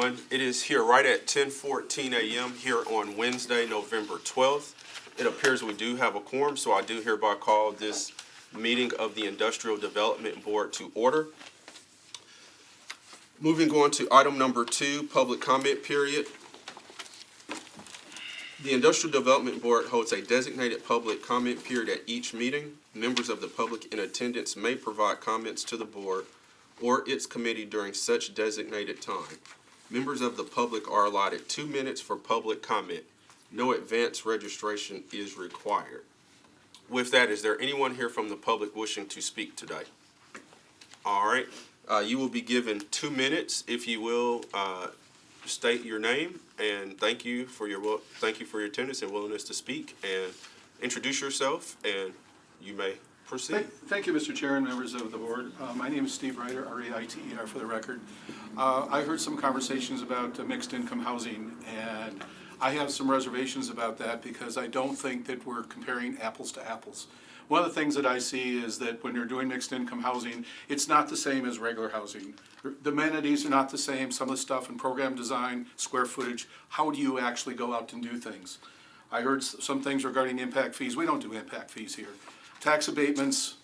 everyone. It is here right at 10:14 a.m. here on Wednesday, November 12th. It appears we do have a quorum, so I do hereby call this meeting of the Industrial Development Board to order. Moving on to item number 2, public comment period. The Industrial Development Board holds a designated public comment period at each meeting. Members of the public in attendance may provide comments to the board or its committee during such designated time. Members of the public are allotted 2 minutes for public comment. No advance registration is required. With that, is there anyone here from the public wishing to speak today? All right. You will be given 2 minutes. If you will state your name and thank you for your attendance and willingness to speak, and introduce yourself, and you may proceed. Thank you, Mr. Chair and members of the board. My name is Steve Reiter, R-E-I-T-E-R for the record. I heard some conversations about mixed income housing, and I have some reservations about that because I don't think that we're comparing apples to apples. One of the things that I see is that when you're doing mixed income housing, it's not the same as regular housing. The amenities are not the same, some of the stuff in program design, square footage. How do you actually go out and do things? I heard some things regarding impact fees. We don't do impact fees here. Tax abatements,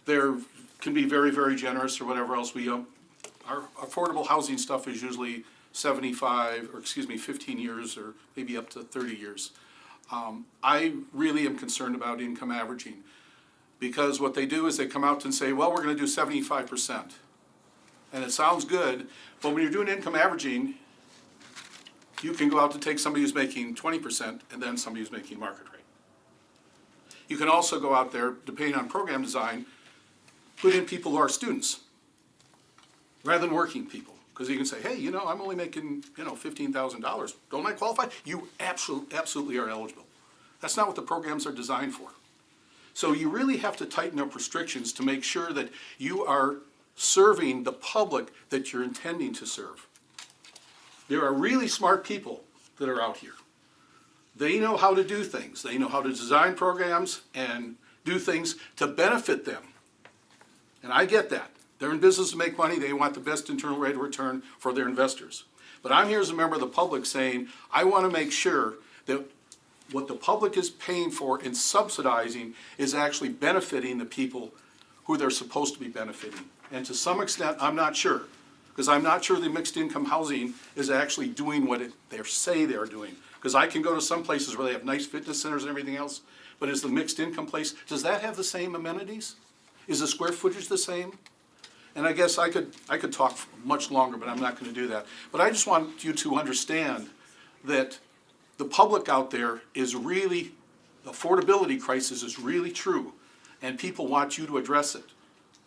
there can be very, very generous or whatever else. Our affordable housing stuff is usually 15 years or maybe up to 30 years. I really am concerned about income averaging because what they do is they come out and say, well, we're going to do 75%. And it sounds good, but when you're doing income averaging, you can go out to take somebody who's making 20% and then somebody who's making market rate. You can also go out there, depending on program design, put in people who are students rather than working people. Because you can say, hey, I'm only making, $15,000. Don't I qualify? You absolutely are eligible. That's not what the programs are designed for. So you really have to tighten up restrictions to make sure that you are serving the public that you're intending to serve. There are really smart people that are out here. They know how to do things. They know how to design programs and do things to benefit them. And I get that. They're in business to make money. They want the best internal rate of return for their investors. But I'm here as a member of the public saying, I want to make sure that what the public is paying for and subsidizing is actually benefiting the people who they're supposed to be benefiting. And to some extent, I'm not sure. Because I'm not sure the mixed income housing is actually doing what they say they're doing. Because I can go to some places where they have nice fitness centers and everything else, but is the mixed income place, does that have the same amenities? Is the square footage the same? And I guess I could talk much longer, but I'm not going to do that. But I just want you to understand that the public out there is really, the affordability crisis is really true, and people want you to address it.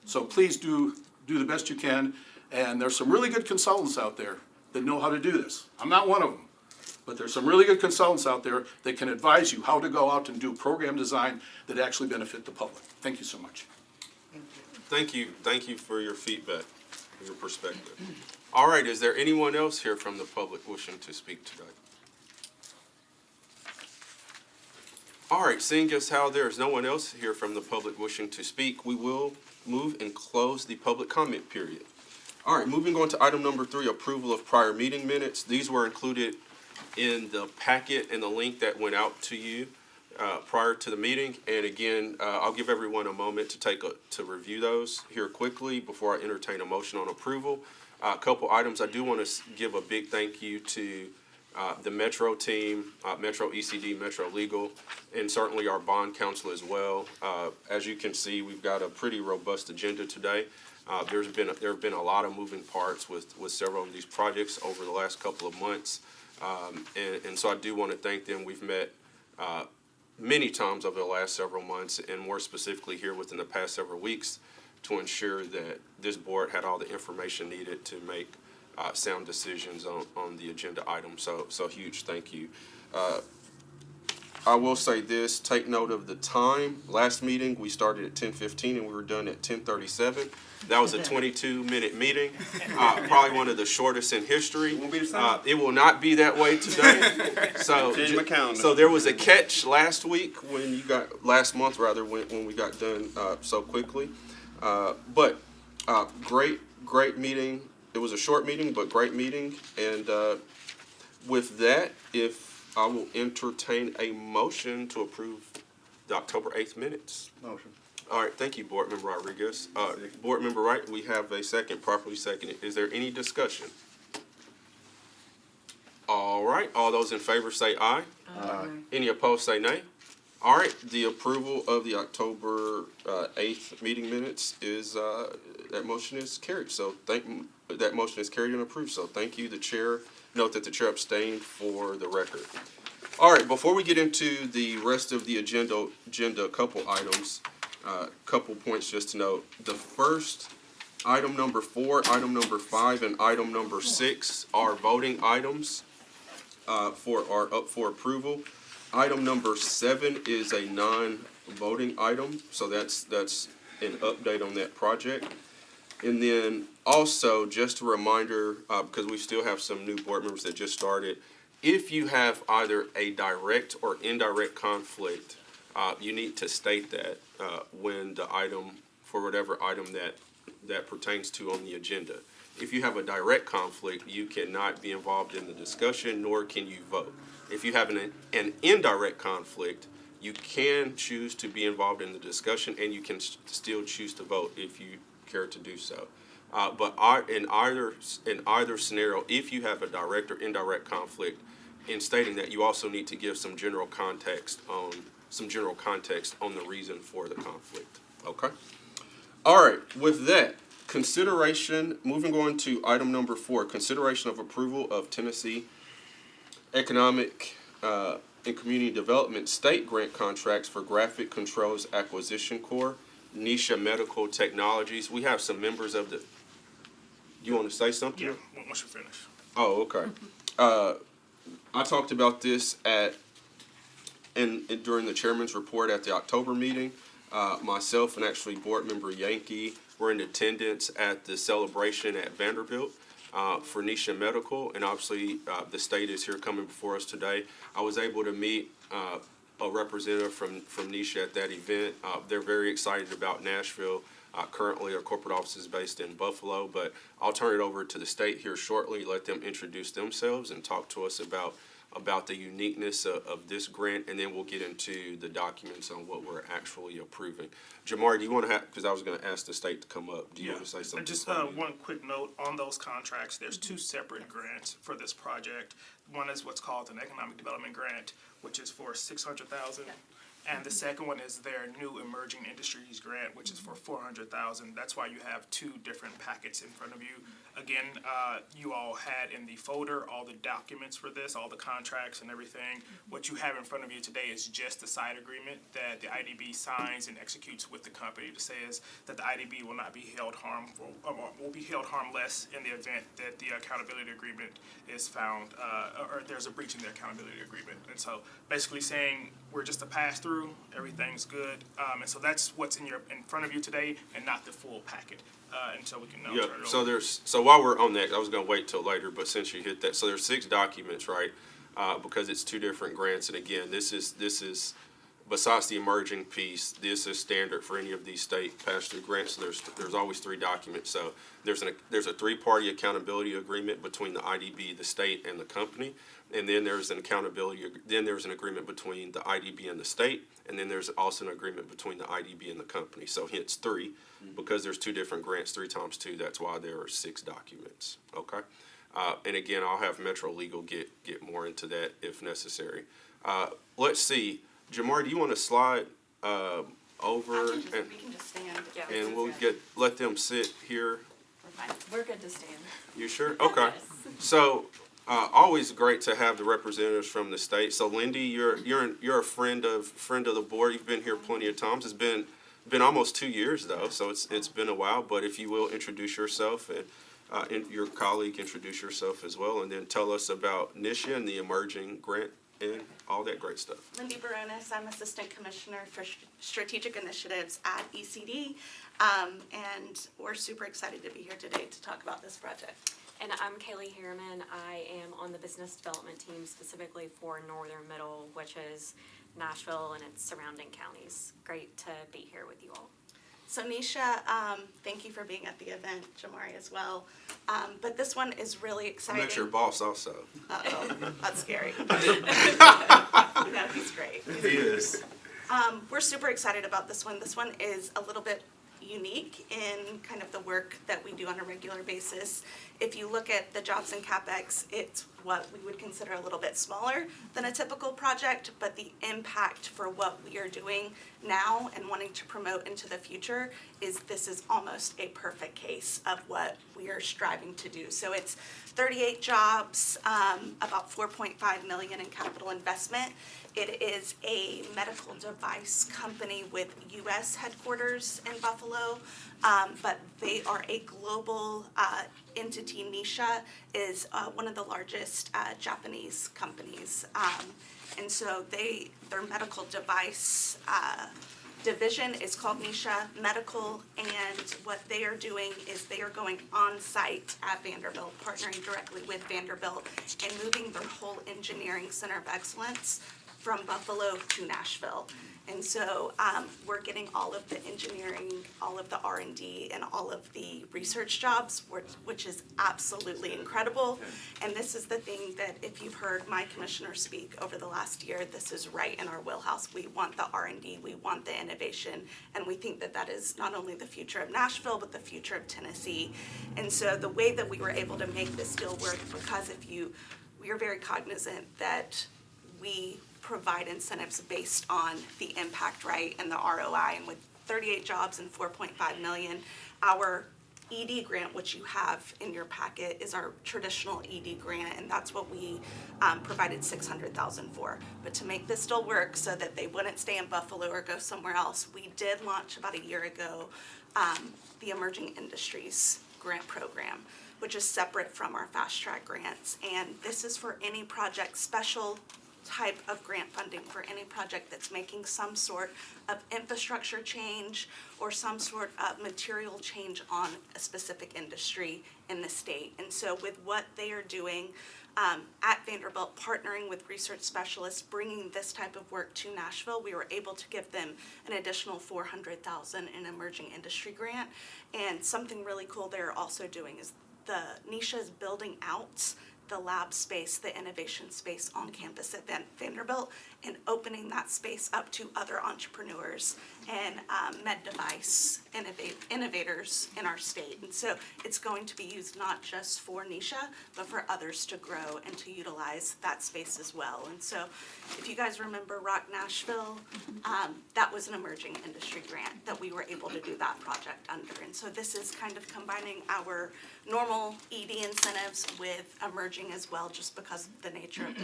So please do the best you can, and there's some really good consultants out there that know how to do this. I'm not one of them, but there's some really good consultants out there that can advise you how to go out and do program design that actually benefit the public. Thank you so much. Thank you for your feedback, your perspective. All right, is there anyone else here from the public wishing to speak today? All right, seeing as how there is no one else here from the public wishing to speak, we will move and close the public comment period. All right, moving on to item number 3, approval of prior meeting minutes. These were included in the packet and the link that went out to you prior to the meeting. And again, I'll give everyone a moment to review those here quickly before I entertain a motion on approval. A couple items. I do want to give a big thank you to the Metro team, Metro ECD, Metro Legal, and certainly our bond counsel as well. As you can see, we've got a pretty robust agenda today. There have been a lot of moving parts with several of these projects over the last couple of months, and so I do want to thank them. We've met many times over the last several months, and more specifically here within the past several weeks, to ensure that this board had all the information needed to make sound decisions on the agenda item. So huge thank you. I will say this, take note of the time. Last meeting, we started at 10:15 and we were done at 10:37. That was a 22-minute meeting, probably one of the shortest in history. It will not be that way today. So there was a catch last month when we got done so quickly. But great meeting. it was a short meeting, but great meeting. And with that, if I will entertain a motion to approve the October 8th minutes. Motion. All right, thank you, Board Member Rodriguez. Board Member Wright, we have a second, properly seconded. Is there any discussion? All right, all those in favor say aye. Aye. Any opposed say nay. All right, the approval of the October 8th meeting minutes is, that motion is carried. So that motion is carried and approved. So thank you, the chair. Note that the chair abstained for the record. All right, before we get into the rest of the agenda, a couple items, couple points just to note. The first, item number 4, item number 5, and item number 6 are voting items are up for approval. Item number 7 is a non-voting item, so that's an update on that project. And then also, just a reminder, because we still have some new board members that just started, if you have either a direct or indirect conflict, you need to state that when the item, for whatever item that pertains to on the agenda. If you have a direct conflict, you cannot be involved in the discussion, nor can you vote. If you have an indirect conflict, you can choose to be involved in the discussion, and you can still choose to vote if you care to do so. But in either scenario, if you have a direct or indirect conflict, in stating that, you also need to give some general context on the reason for the conflict. Okay. All right. With that, moving on to item number 4, consideration of approval of Tennessee Economic and Community Development State Grant Contracts for Graphic Controls Acquisition Corps, Nisha Medical Technologies. We have some members of the, you want to say something? Yeah, once you finish. Oh, okay. I talked about this during the chairman's report at the October meeting. Myself and actually board member Yankee were in attendance at the celebration at Vanderbilt for Nisha Medical, and obviously the state is here coming before us today. I was able to meet a representative from Nisha at that event. They're very excited about Nashville. Currently, our corporate office is based in Buffalo, but I'll turn it over to the state here shortly, let them introduce themselves and talk to us about the uniqueness of this grant, and then we'll get into the documents on what we're actually approving. Jamar, do you want to because I was going to ask the state to come up. Do you want to say something? Just one quick note on those contracts. There's 2 separate grants for this project. One is what's called an economic development grant, which is for $600,000. And the second one is their new emerging industries grant, which is for $400,000. That's why you have 2 different packets in front of you. Again, you all had in the folder all the documents for this, all the contracts and everything. What you have in front of you today is just the side agreement that the IDB signs and executes with the company. It says that the IDB will not be held harmful, will be held harmless in the event that the accountability agreement is found, or there's a breach in the accountability agreement. And so basically saying we're just a pass-through, everything's good. And so that's what's in front of you today, and not the full packet. And so we can now turn it over. So while we're on that, I was going to wait till later, but since you hit that, so there's 6 documents, right? Because it's 2 different grants, and again, this is besides the emerging piece, this is standard for any of these state pass-through grants. So there's always 3 documents. So there's a 3-party accountability agreement between the IDB, the state, and the company, and then there's an agreement between the IDB and the state, and then there's also an agreement between the IDB and the company. So hence 3, because there's 2 different grants, 3 times 2. That's why there are 6 documents. Okay, and again, I'll have Metro Legal get more into that if necessary. Let's see. Jamar, do you want to slide over? We can just stand. Yeah, and we'll let them sit here. We're fine. We're good to stand. You sure? Okay. So always great to have the representatives from the state. So Lindy, you're a friend of the board. You've been here plenty of times. It's been almost 2 years though, so it's been a while. But if you will introduce yourself and your colleague introduce yourself as well, and then tell us about Nisha and the emerging grant and all that great stuff. Lindy Baronis, I'm Assistant Commissioner for Strategic Initiatives at ECD, and we're super excited to be here today to talk about this project. And I'm Kaylee Harriman. I am on the business development team specifically for Northern Middle, which is Nashville and its surrounding counties. Great to be here with you all. So Nisha, thank you for being at the event, Jamari as well. But this one is really exciting. I'm your boss also. Uh-oh, that's scary. No, he's great. He is. We're super excited about this one. This one is a little bit unique in kind of the work that we do on a regular basis. If you look at the jobs and CapEx, it's what we would consider a little bit smaller than a typical project, but the impact for what we are doing now and wanting to promote into the future is this is almost a perfect case of what we are striving to do. So it's 38 jobs, about $4.5 million in capital investment. It is a medical device company with U.S. headquarters in Buffalo, but they are a global entity. Nisha is one of the largest Japanese companies, and so their medical device division is called Nisha Medical, and what they are doing is they are going on site at Vanderbilt, partnering directly with Vanderbilt, and moving their whole engineering center of excellence from Buffalo to Nashville. And so we're getting all of the engineering, all of the R&D, and all of the research jobs, which is absolutely incredible. And this is the thing that if you've heard my commissioner speak over the last year, this is right in our wheelhouse. We want the R&D, we want the innovation, and we think that that is not only the future of Nashville, but the future of Tennessee. And so the way that we were able to make this deal work, because we are very cognizant that we provide incentives based on the impact, right, and the ROI. And with 38 jobs and $4.5 million, our ED grant, which you have in your packet, is our traditional ED grant, and that's what we provided $600,000 for. But to make this still work so that they wouldn't stay in Buffalo or go somewhere else, we did launch about a year ago the Emerging Industries Grant Program, which is separate from our fast track grants. And this is for any project, special type of grant funding for any project that's making some sort of infrastructure change or some sort of material change on a specific industry in the state. And so with what they are doing at Vanderbilt, partnering with research specialists, bringing this type of work to Nashville, we were able to give them an additional $400,000 in emerging industry grant. And something really cool they're also doing is Nisha is building out the lab space, the innovation space on campus at Vanderbilt, and opening that space up to other entrepreneurs and med device innovators in our state. And so it's going to be used not just for Nisha, but for others to grow and to utilize that space as well. And so if you guys remember Rock Nashville, that was an emerging industry grant that we were able to do that project under. And so this is kind of combining our normal ED incentives with emerging as well, just because of the nature of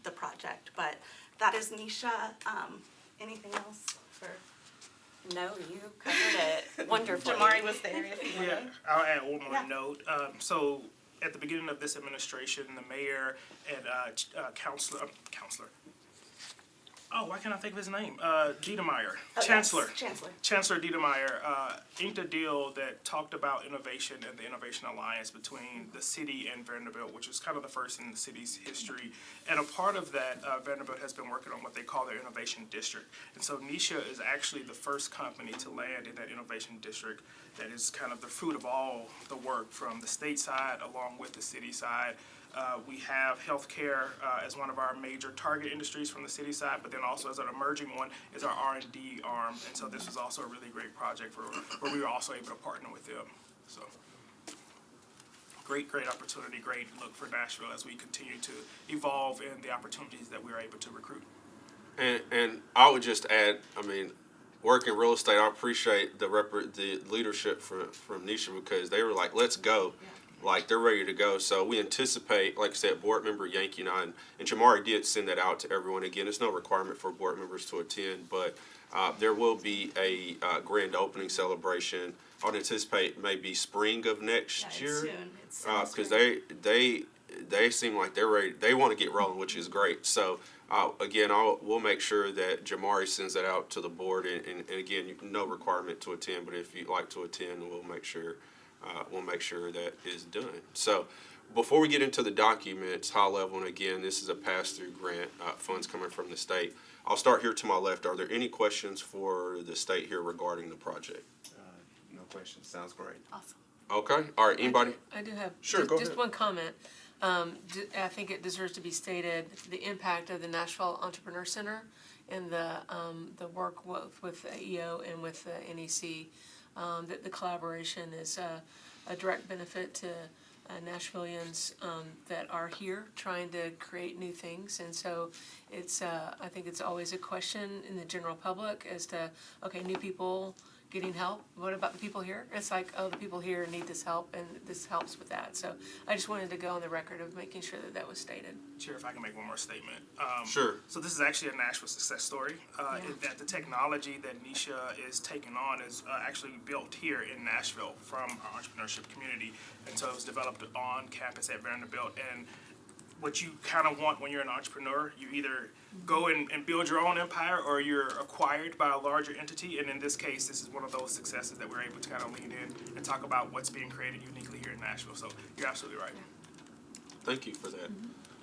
the project. But that is Nisha. Anything else for? No, you covered it wonderfully. Jamari was there if you Yeah, wanted. I'll add one more Yeah. note. So at the beginning of this administration, the mayor and counselor. Oh, why can't I think of his name? Diedemeyer, Oh, Chancellor. Yes, Chancellor Diedemeyer inked a deal that talked about innovation and the Innovation Alliance between the city and Vanderbilt, which is kind of the first in the city's history. And a part of that, Vanderbilt has been working on what they call their Innovation District. And so Nisha is actually the first company to land in that Innovation District that is kind of the fruit of all the work from the state side along with the city side. We have healthcare as one of our major target industries from the city side, but then also as an emerging one is our R&D arm. And so this was also a really great project where we were also able to partner with them. So great opportunity, great look for Nashville as we continue to evolve in the opportunities that we are able to recruit. And I would just add, I mean, working real estate, I appreciate the leadership from Nisha, because they were like, let's go. Like, they're ready to go. So we anticipate, like I said, board member Yankee and I, and Jamari did send that out to everyone. Again, it's no requirement for board members to attend, but there will be a grand opening celebration. I would anticipate maybe spring of next year. Because they seem like they're ready. They want to get rolling, which is great. So again, we'll make sure that Jamari sends that out to the board. And again, no requirement to attend, but if you'd like to attend, we'll make sure that is done. So before we get into the documents, high level, and again, this is a pass-through grant, funds coming from the state. I'll start here to my left. Are there any questions for the state here regarding the project? questions. Sounds great. Awesome. Okay, all right, anybody? I do have. Sure, just- go Just ahead. one comment. I think it deserves to be stated, the impact of the Nashville Entrepreneur Center and the work with the EO and with the NEC, that the collaboration is a direct benefit to Nashvillians that are here trying to create new things. And so it's, I think it's always a question in the general public as to, okay, new people getting help, what about the people here? It's like, oh, the people here need this help, and this helps with that. So I just wanted to go on the record of making sure that that was stated. Chair, if I can make one more statement. Sure. So this is actually a Nashville success story. That the technology that Nisha is taking on is actually built here in Nashville from our entrepreneurship community. And so it was developed on campus at Vanderbilt. And what you kind of want when you're an entrepreneur, you either go and build your own empire or you're acquired by a larger entity. And in this case, this is one of those successes that we're able to kind of lean in and talk about what's being created uniquely here in Nashville. So you're absolutely right. Thank you for that.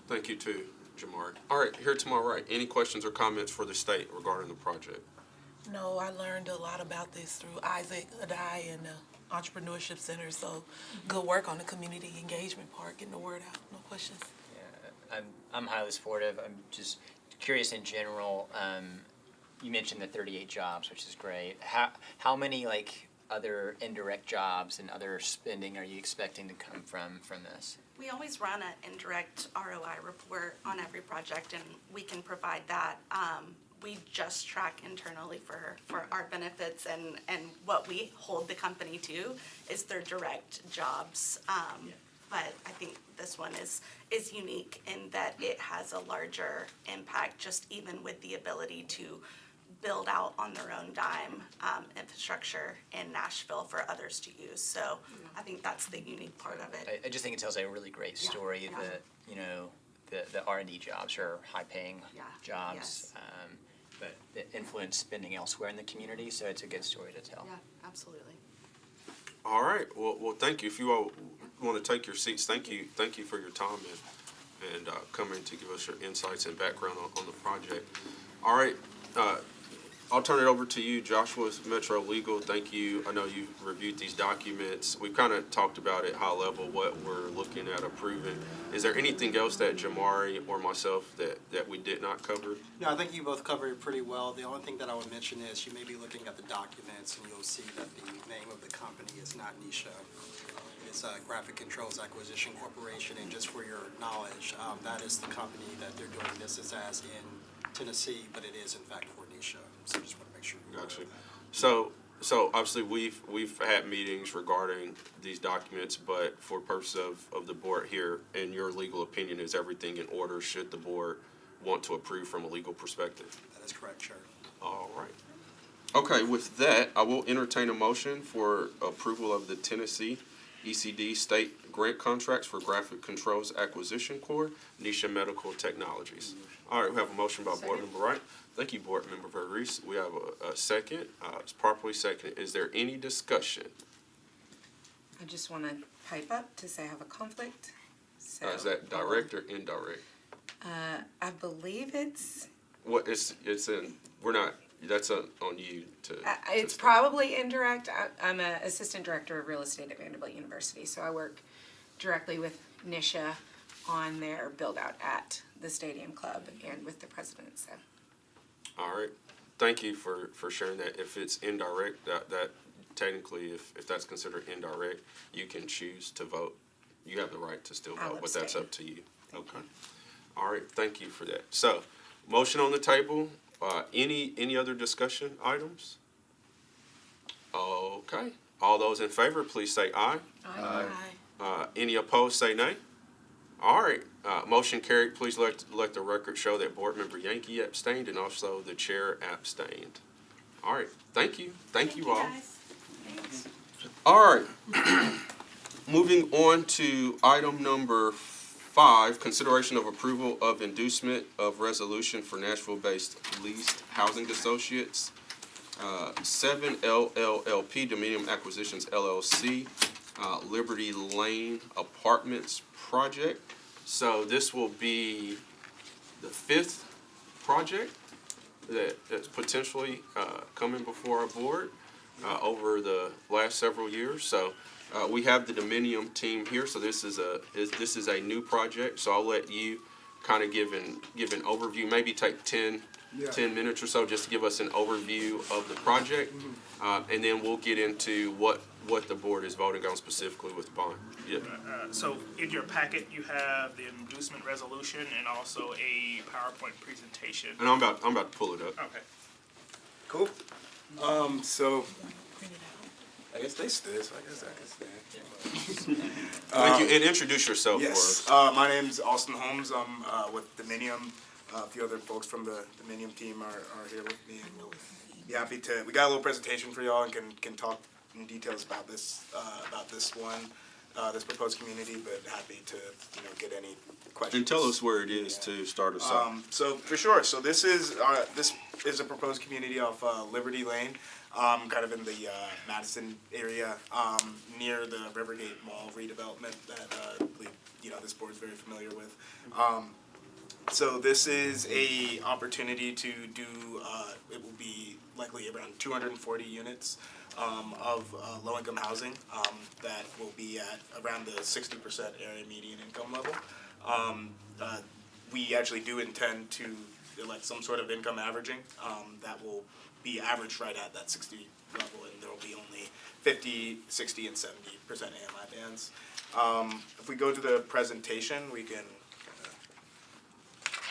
Thank you too, Jamari. All right, here to my right, any questions or comments for the state regarding the project? No, I learned a lot about this through Isaac Adai and the Entrepreneurship Center, so good work on the community engagement part, getting the word out. No questions? Yeah, I'm highly supportive. I'm just curious in general. You mentioned the 38 jobs, which is great. How many like other indirect jobs and other spending are you expecting to come from this? We always run an indirect ROI report on every project, and we can provide that. We just track internally for our benefits, and what we hold the company to is their direct jobs. But I think this one is unique in that it has a larger impact, just even with the ability to build out on their own dime infrastructure in Nashville for others to use. So I think that's the unique part of it. I just think it tells a really great story yeah. that, you know, the R&D jobs are high-paying Yeah, jobs, yes. but that influence spending elsewhere in the community, so it's a good story to tell. Yeah, absolutely. All right, well, thank you. If you all want to take your seats, thank you for your time and coming to give us your insights and background on the project. All right, I'll turn it over to you, Joshua's Metro Legal. Thank you. I know you've reviewed these documents. We've kind of talked about it high level, what we're looking at approving. Is there anything else that Jamari or myself that we did not cover? No, I think you both covered it pretty well. The only thing that I would mention is you may be looking at the documents and you'll see that the name of the company is not Nisha. It's Graphic Controls Acquisition Corporation, and just for your knowledge, that is the company that they're doing business as in Tennessee, but it is in fact for Nisha. So just want to make sure you're aware Gotcha. of that. So obviously we've had meetings regarding these documents, but for purposes of the board here, in your legal opinion, is everything in order? Should the board want to approve from a legal perspective? That is correct, Chair. All right. Okay, with that, I will entertain a motion for approval of the Tennessee ECD state grant contracts for Graphic Controls Acquisition Corps, Nisha Medical Technologies. All right, we have a motion by Board Member Wright. Thank you, Board Member Verrees. We have a second. It's properly seconded. Is there any discussion? I just want to pipe up to say I have a conflict. So, Is that direct or indirect? I believe it's. What it's in? We're not. That's on you to. It's to probably indirect. I'm an assistant director of real estate at Vanderbilt University, so I work directly with Nisha on their build out at the Stadium Club and with the president. So. All right. Thank you for sharing that. If it's indirect, that technically, if that's considered indirect, you can choose to vote. You have the right to still I'll vote, but that's abstain. up to you. Okay. All right. Thank you for that. So, motion on the table. Any other discussion items? Okay. All those in favor, please say aye. Aye. Any opposed, say nay. All right. Motion carried. Please let the record show that Board Member Yankee abstained and also the chair abstained. All right. Thank you. Thank you all. Guys. Thanks. All right. Moving on to item number 5, consideration of approval of inducement of resolution for Nashville-based Leased Housing Associates, 7 LLLP, Dominion Acquisitions LLC, Liberty Lane Apartments Project. So this will be the 5th project that's potentially coming before our board. over the last several years. So we have the Dominium team here. So this is a new project. So I'll let you kind of give an overview. Maybe take 10 minutes or so just to give us an overview of the project, and then we'll get into what the board is voting on specifically with bond. Yeah. So in your packet, you have the inducement resolution and also a PowerPoint presentation. And I'm about to pull it up. Okay. Cool. So I guess they stood, so I guess I can stand. Thank you, and introduce yourself for Yes, us. my name's Austin Holmes. I'm with Dominium. A few other folks from the Dominium team are here with me, and we'll be happy to. We got a little presentation for y'all and can talk in details about this one, this proposed community. But happy to get any questions. And tell us where it is to start us off. So for sure. So this is a proposed community off Liberty Lane, kind of in the Madison area, near the Rivergate Mall redevelopment that I believe this board is very familiar with. So this is a opportunity to do. It will be likely around 240 units of low-income housing that will be at around the 60% area median income level. We actually do intend to elect some sort of income averaging that will be averaged right at that 60 level, and there will be only 50, 60, and 70% AMI bands. If we go to the presentation, we can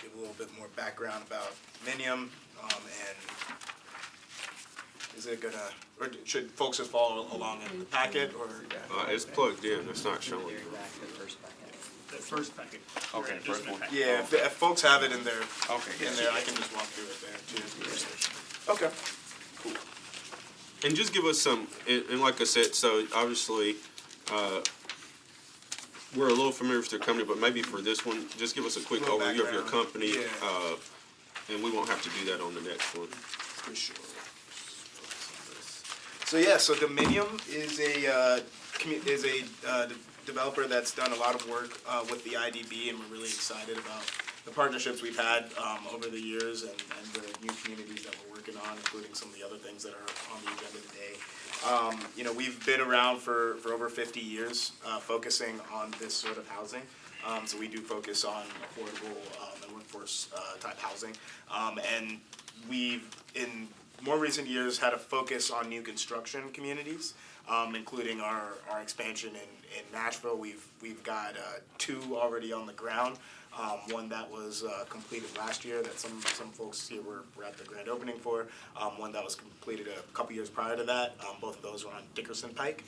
give a little bit more background about Dominium, and is it gonna, or should folks just follow along in the packet, or? It's plugged in. It's not showing. The first packet. Okay, first one. Yeah, if folks have it in there, I can just walk through it there too. Okay, cool. And just give us some, and like I said, so obviously, we're a little familiar with your company, but maybe for this one, just give us a quick Little overview of your background. company, Yeah. and we won't have to do that on the next one. For sure. So yeah, so Dominium is a developer that's done a lot of work with the IDB, and we're really excited about the partnerships we've had over the years and the new communities that we're working on, including some of the other things that are on the agenda today. We've been around for over 50 years, focusing on this sort of housing. So we do focus on affordable and workforce type housing, and we've in more recent years had a focus on new construction communities, including our expansion in Nashville. We've got 2 already on the ground. One that was completed last year that some folks here were at the grand opening for. One that was completed a couple years prior to that. Both of those were on Dickerson Pike.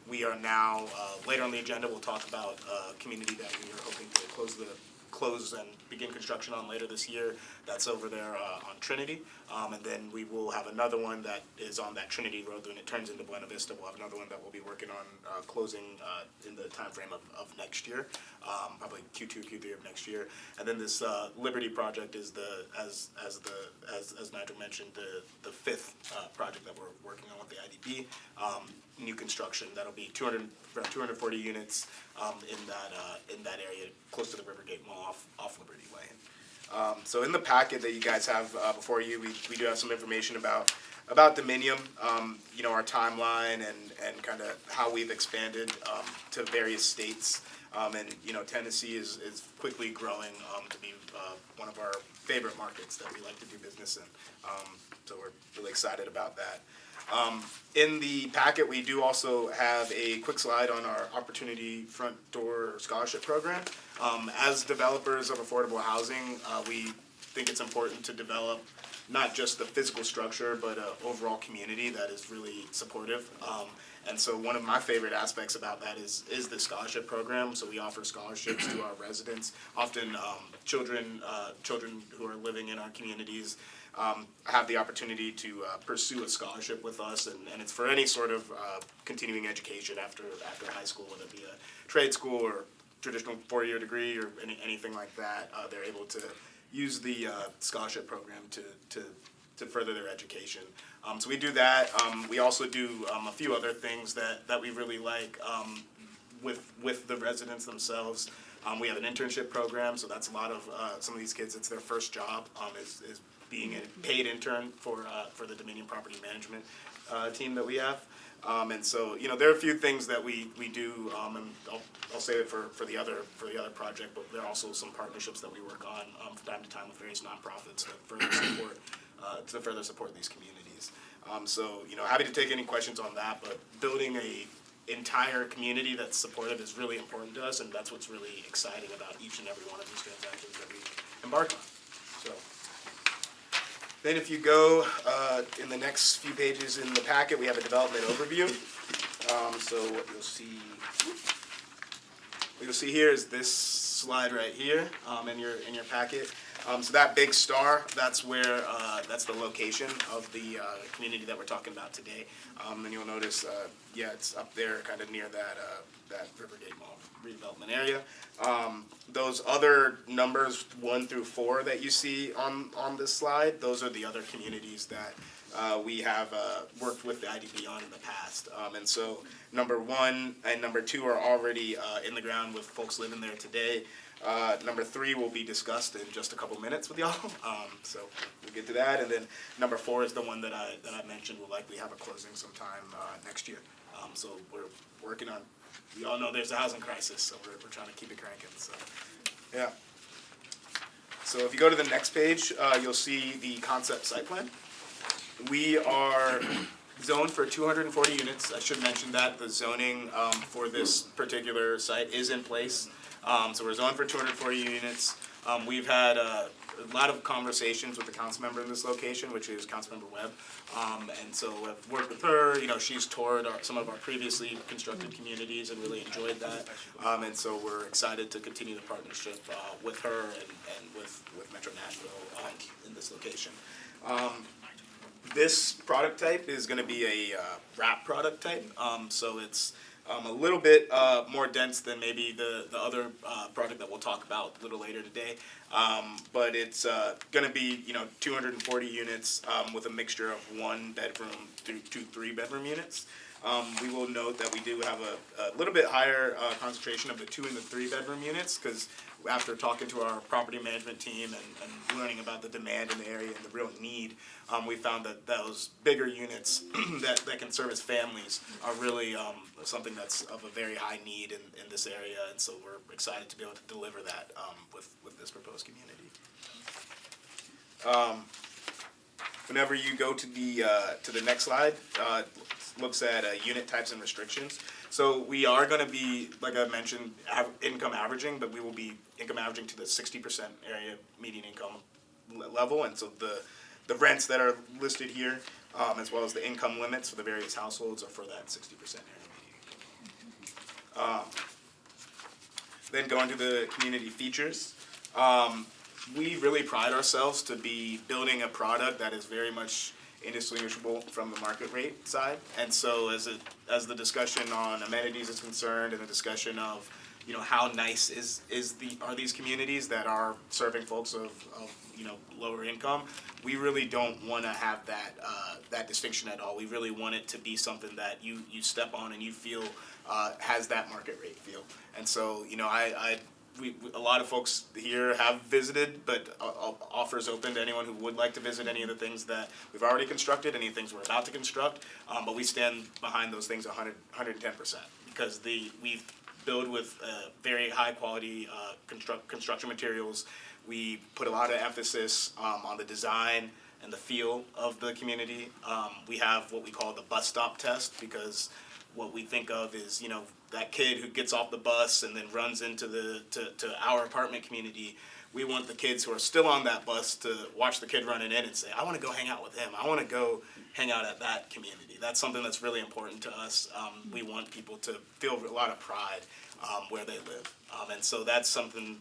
We are now, later on the agenda, we'll talk about a community that we are hoping to close and begin construction on later this year. That's over there on Trinity. And then we will have another one that is on that Trinity Road. When it turns into Buena Vista, we'll have another one that we'll be working on closing in the time frame of next year, probably Q2, Q3 of next year. And then this Liberty project is as Nigel mentioned, the 5th project that we're working on with the IDB. New construction that'll be around 240 units in that area close to the Rivergate Mall off Liberty Lane. So in the packet that you guys have before you, we do have some information about Dominium, our timeline and kind of how we've expanded to various states. And Tennessee is quickly growing to be one of our favorite markets that we like to do business in. So we're really excited about that. In the packet, we do also have a quick slide on our Opportunity Front Door Scholarship Program. As developers of affordable housing, we think it's important to develop not just the physical structure, but an overall community that is really supportive. And so one of my favorite aspects about that is the scholarship program. So we offer scholarships to our residents, often children who are living in our communities. Have the opportunity to pursue a scholarship with us, and it's for any sort of continuing education after high school, whether it be a trade school or traditional 4-year degree or anything like that. They're able to use the scholarship program to further their education. So we do that. We also do a few other things that we really like with the residents themselves. We have an internship program, so that's a lot of some of these kids. It's their first job is being a paid intern for the Dominion Property Management team that we have. And so, there are a few things that we do, and I'll save it for the other project, but there are also some partnerships that we work on from time to time with various nonprofits to further support these communities. So, happy to take any questions on that, but building a entire community that's supportive is really important to us, and that's what's really exciting about each and every one of these transactions that we embark on. So. Then if you go in the next few pages in the packet, we have a development overview. So what you'll see here is this slide right here in your packet. So that big star, that's where that's the location of the community that we're talking about today. And you'll notice, it's up there, kind of near that Rivergate Mall redevelopment area. Those other numbers 1 through 4 that you see on this slide, those are the other communities that we have worked with the IDB on in the past. And so number 1 and number 2 are already in the ground with folks living there today. Number 3 will be discussed in just a couple minutes with y'all. So we'll get to that. And then number 4 is the one that I mentioned will likely have a closing sometime next year. So we're working on. We all know there's a housing crisis, so we're trying to keep it cranking. So, yeah. So if you go to the next page, you'll see the concept site plan. We are zoned for 240 units. I should mention that the zoning for this particular site is in place. So we're zoned for 240 units. We've had a lot of conversations with the council member in this location, which is Councilmember Webb. And so I've worked with her. She's toured some of our previously constructed communities and really enjoyed that. And so we're excited to continue the partnership with her and with Metro Nashville in this location. This product type is going to be a wrap product type. So it's a little bit more dense than maybe the other product that we'll talk about a little later today. But it's going to be 240 units with a mixture of 1 bedroom through 2 3-bedroom units. We will note that we do have a little bit higher concentration of the 2 and the 3-bedroom units, because after talking to our property management team and learning about the demand in the area and the real need, we found that those bigger units that can service families are really something that's of a very high need in this area, and so we're excited to be able to deliver that with this proposed community. Whenever you go to the next slide, looks at unit types and restrictions. So we are going to be, like I mentioned, income averaging, but we will be income averaging to the 60% area median income level, and so the rents that are listed here, as well as the income limits for the various households, are for that 60% area median income. Then going to the community features. We really pride ourselves to be building a product that is very much indistinguishable from the market rate side. And so as the discussion on amenities is concerned, and the discussion of how nice are these communities that are serving folks of lower income, we really don't want to have that distinction at all. We really want it to be something that you step on and you feel has that market rate feel. And so a lot of folks here have visited, but offers open to anyone who would like to visit any of the things that we've already constructed, any things we're about to construct. But we stand behind those things 110%, because we build with very high quality construction materials. We put a lot of emphasis on the design and the feel of the community. We have what we call the bus stop test, because what we think of is, that kid who gets off the bus and then runs into to our apartment community. We want the kids who are still on that bus to watch the kid running in and say, I want to go hang out with him. I want to go hang out at that community. That's something that's really important to us. We want people to feel a lot of pride where they live. And so that's something,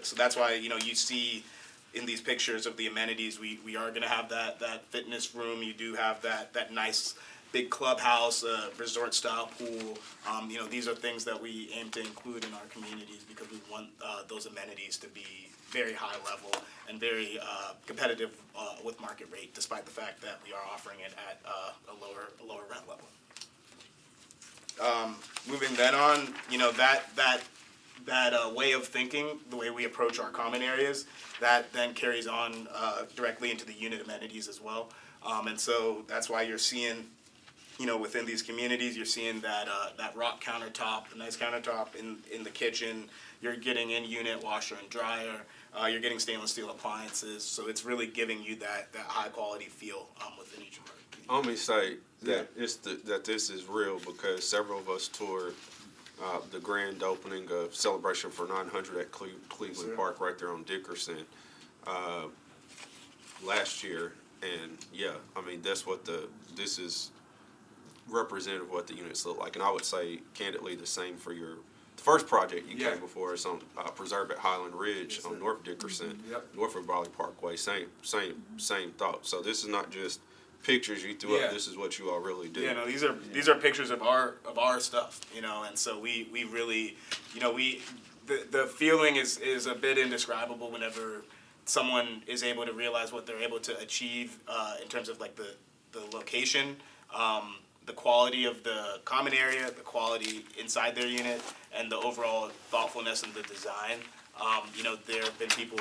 so that's why, you see in these pictures of the amenities, we are going to have that fitness room. You do have that nice big clubhouse, resort style pool. These are things that we aim to include in our communities, because we want those amenities to be very high level and very competitive with market rate, despite the fact that we are offering it at a lower rent level. Moving then on, that that way of thinking, the way we approach our common areas, that then carries on directly into the unit amenities as well. And so that's why you're seeing, within these communities, you're seeing that that rock countertop, a nice countertop in the kitchen. You're getting in-unit washer and dryer. You're getting stainless steel appliances. So it's really giving you that high-quality feel within each of our communities. Let me say that this is real because several of us toured the grand opening of Celebration for 900 at Cleveland Park right there on Dickerson last year. And this is representative of what the units look like. And I would say candidly the same for the first project you came before us on Preserve at Highland Ridge on North Dickerson, north of Raleigh Parkway. Same thought. So this is not just pictures you threw up. This is what you all really do. Yeah, no, these are pictures of our stuff, and so we really, the feeling is a bit indescribable whenever someone is able to realize what they're able to achieve in terms of like the location, the quality of the common area, the quality inside their unit, and the overall thoughtfulness in the design. There have been people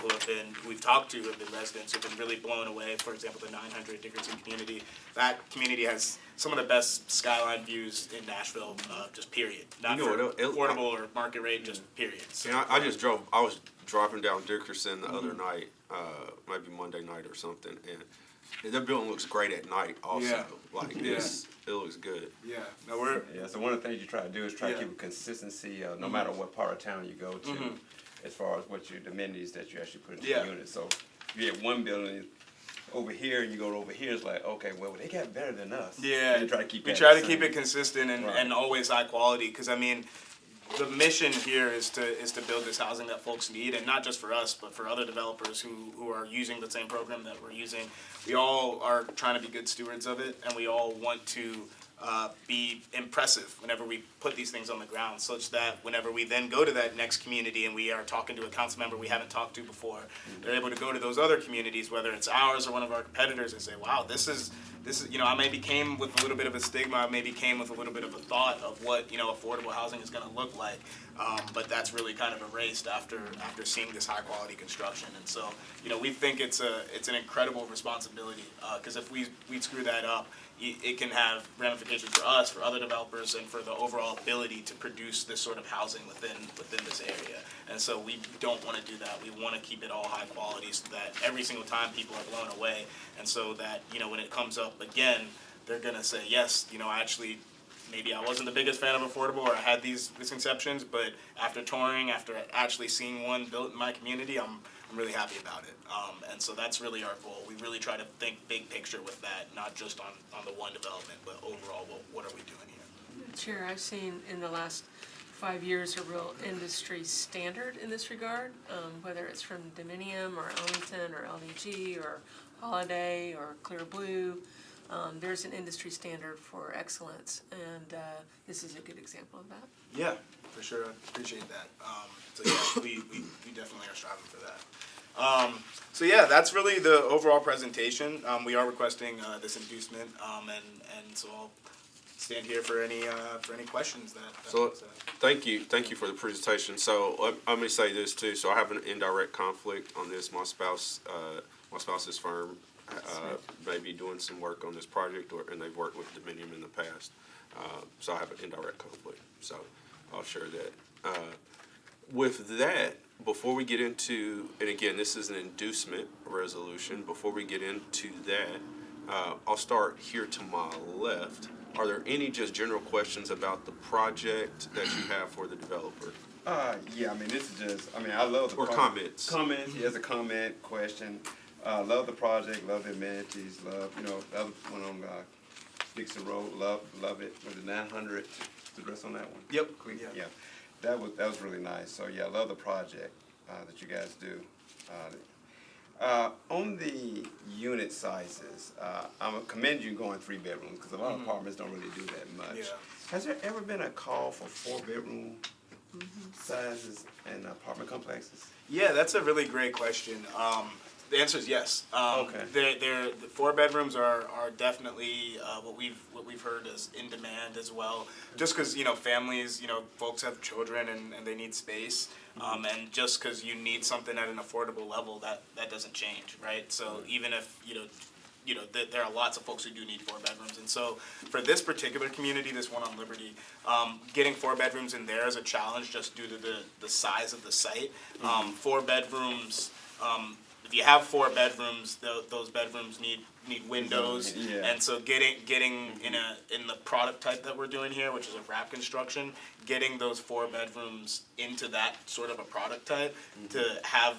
we've talked to, have been residents who've been really blown away. For example, the 900 Dickerson community. That community has some of the best skyline views in Nashville, just period. Not affordable or market rate, just period. So, and I was driving down Dickerson the other night, maybe Monday night or something, and that building looks great at night also. It looks good. Yeah. No, so one of the things you try to do is try to keep a consistency no matter what part of town you go to. As far as the amenities that you actually put into the unit. So if you have one building over here and you go over here, it's like, okay, well, they got better than us. Yeah, we try to keep it consistent and always high quality, because I mean, the mission here is to build this housing that folks need, and not just for us, but for other developers who are using the same program that we're using. We all are trying to be good stewards of it, and we all want to be impressive whenever we put these things on the ground, such that whenever we then go to that next community and we are talking to a council member we haven't talked to before, they're able to go to those other communities, whether it's ours or one of our competitors, and say, wow, this is, I maybe came with a little bit of a stigma, I maybe came with a little bit of a thought of what, affordable housing is going to look like, but that's really kind of erased after seeing this high quality construction. And so, we think it's an incredible responsibility, because if we screw that up, it can have ramifications for us, for other developers, and for the overall ability to produce this sort of housing within this area. And so we don't want to do that. We want to keep it all high quality so that every single time people are blown away, and so that, when it comes up again, they're going to say, yes, actually, maybe I wasn't the biggest fan of affordable, or I had these misconceptions, but after touring, after actually seeing one built in my community, I'm really happy about it. And so that's really our goal. We really try to think big picture with that, not just on the one development, but overall, what are we doing here? Chair, I've seen in the last 5 years a real industry standard in this regard, whether it's from Dominium or Ellington or LDG or Holiday or Clear Blue. There's an industry standard for excellence, and this is a good example of that. Yeah, for sure. I appreciate that. So yeah, we definitely are striving for that. So yeah, that's really the overall presentation. We are requesting this inducement, and so I'll stand here for any questions that. Thank you for the presentation. So let me say this too. So I have an indirect conflict on this. My spouse's firm may be doing some work on this project, and they've worked with Dominion in the past. So I have an indirect conflict. So I'll share that. With that, before we get into, and again, this is an inducement resolution. Before we get into that, I'll start here to my left. Are there any just general questions about the project that you have for the developer? Yeah, I mean, this is just, I love the project. Comments. Comments, here's a comment, question. Love the project, love the amenities, love, the other one on Dixon Road, love it. Was it 900? The address on that one? Yep. Yeah. That was really nice. So yeah, I love the project that you guys do. On the unit sizes, I commend you going 3 bedrooms, because a lot of apartments don't really do that much. Yeah. Has there ever been a call for 4-bedroom sizes in apartment complexes? Yeah, that's a really great question. The answer is yes. Okay. The 4 bedrooms are definitely what we've heard is in demand as well. Just because families, folks have children and they need space, and just because you need something at an affordable level, that doesn't change, right? So even if there are lots of folks who do need 4 bedrooms, and so for this particular community, this one on Liberty, getting 4 bedrooms in there is a challenge just due to the size of the site. 4 bedrooms. If you have 4 bedrooms, those bedrooms need windows, Yeah. and so getting in the product type that we're doing here, which is a wrap construction, getting those 4 bedrooms into that sort of a product type to have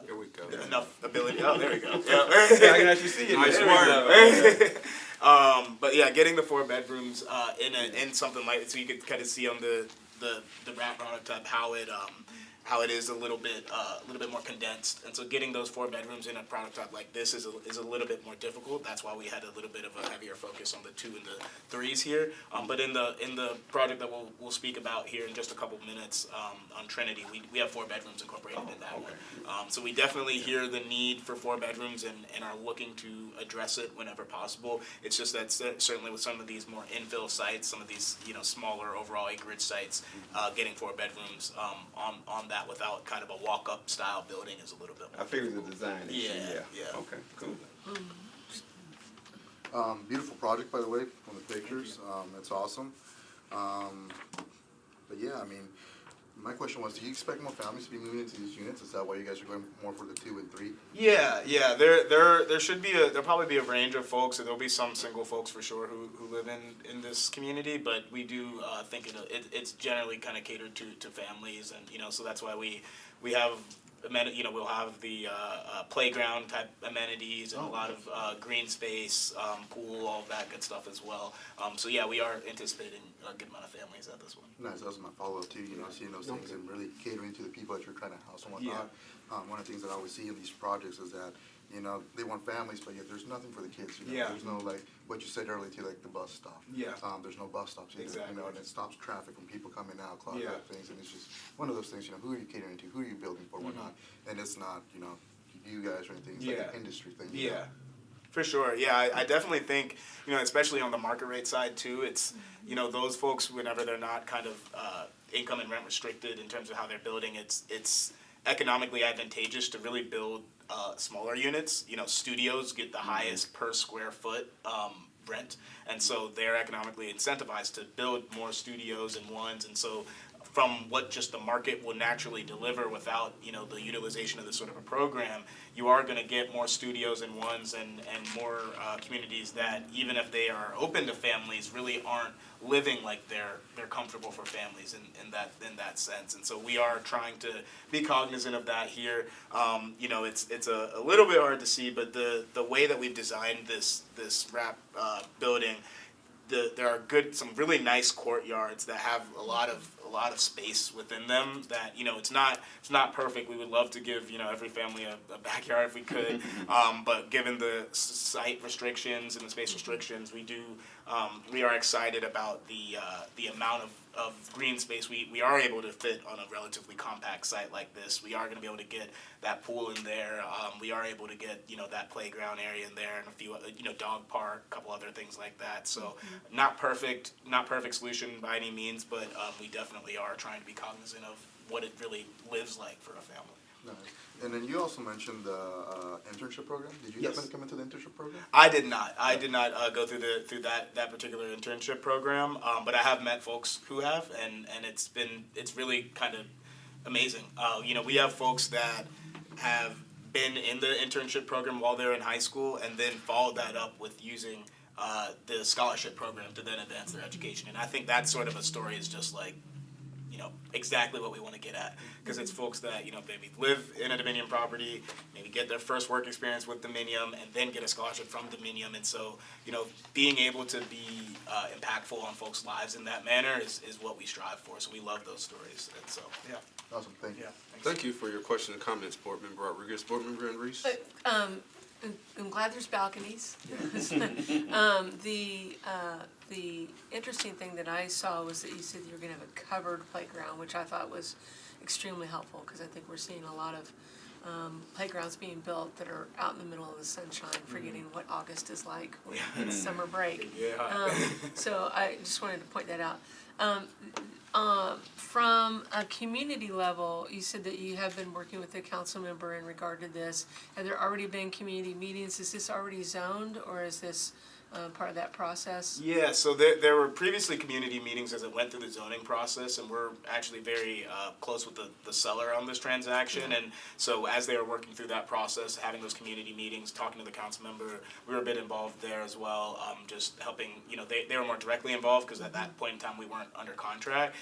There we go. enough ability. Oh, there we go. Yeah, I can actually see it. Nice There work. we go. But yeah, getting the 4 bedrooms in something like so you could kind of see on the wrap product type how it is a little bit more condensed, and so getting those 4 bedrooms in a product type like this is a little bit more difficult. That's why we had a little bit of a heavier focus on the 2 and the 3s here. But in the project that we'll speak about here in just a couple minutes on Trinity, we have 4 bedrooms incorporated in that one. So we definitely hear the need for 4 bedrooms and are looking to address it whenever possible. It's just that certainly with some of these more infill sites, some of these smaller overall acreage sites, getting 4 bedrooms on that without kind of a walk-up style building is a little bit more. I figured the design issue, Yeah, yeah. yeah. Okay, cool. Beautiful project, by the way, from the pictures. It's awesome. But yeah, I mean, my question was, do you expect more families to be moving into these units? Is that why you guys are going more for the 2 and 3? Yeah. There'll probably be a range of folks. There'll be some single folks for sure who live in this community, but we do think it's generally kind of catered to families, and so that's why we have we'll have the playground type amenities and a lot of green space, pool, all of that good stuff as well. So yeah, we are anticipating a good amount of families at this one. Nice, that was my follow-up too, seeing those things and really catering to the people that you're trying to house and whatnot. One of the things that I always see in these projects is that, they want families, but yet there's nothing for the kids, Yeah. There's no, like, what you said earlier too, like the bus stop. Yeah. There's no bus stops either, Exactly. and it stops traffic from people coming out, clogging Yeah. up things, and it's just one of those things, who are you catering to, who are you building for, whatnot, and it's not, you guys or anything, it's like an industry thing. Yeah, for sure. Yeah, I definitely think, especially on the market rate side too, it's, those folks, whenever they're not kind of income and rent restricted in terms of how they're building, it's economically advantageous to really build smaller units. Studios get the highest per square foot rent, and so they're economically incentivized to build more studios and ones, and so from what just the market will naturally deliver without, the utilization of this sort of a program, you are going to get more studios and ones and more communities that, even if they are open to families, really aren't living like they're comfortable for families in that sense. And so we are trying to be cognizant of that here. It's a little bit hard to see, but the way that we've designed this wrap building, there are some really nice courtyards that have a lot of space within them that it's not perfect. We would love to give every family a backyard if we could, but given the site restrictions and the space restrictions, we are excited about the amount of green space we are able to fit on a relatively compact site like this. We are going to be able to get that pool in there. We are able to get that playground area in there and a few dog park, a couple other things like that. So not perfect solution by any means, but we definitely are trying to be cognizant of what it really lives like for a family. Nice. And then you also mentioned the internship program. Did you Yes. happen to come into the internship program? I did not. I did not go through that particular internship program, but I have met folks who have, and it's really kind of amazing. We have folks that have been in the internship program while they're in high school, and then followed that up with using the scholarship program to then advance their education. And I think that sort of a story is just like, exactly what we want to get at, because it's folks that maybe live in a Dominion property, maybe get their first work experience with Dominion, and then get a scholarship from Dominion. And so being able to be impactful on folks' lives in that manner is what we strive for. So we love those stories. And so Awesome, thank you. Thank you for your question and comments, Board Member Rodriguez. Board Member Reese? I'm glad there's balconies. The interesting thing that I saw was that you said you were gonna have a covered playground, which I thought was extremely helpful, because I think we're seeing a lot of playgrounds being built that are out in the middle of the sunshine, forgetting what August is like when it's summer break. So I just wanted to point that out. From a community level, you said that you have been working with a council member in regard to this. Have there already been community meetings? Is this already zoned, or is this part of that process? Yeah, so there were previously community meetings as it went through the zoning process, and we're actually very close with the seller on this transaction. And so as they were working through that process, having those community meetings, talking to the council member, we were a bit involved there as well, just helping, they were more directly involved because at that point in time we weren't under contract.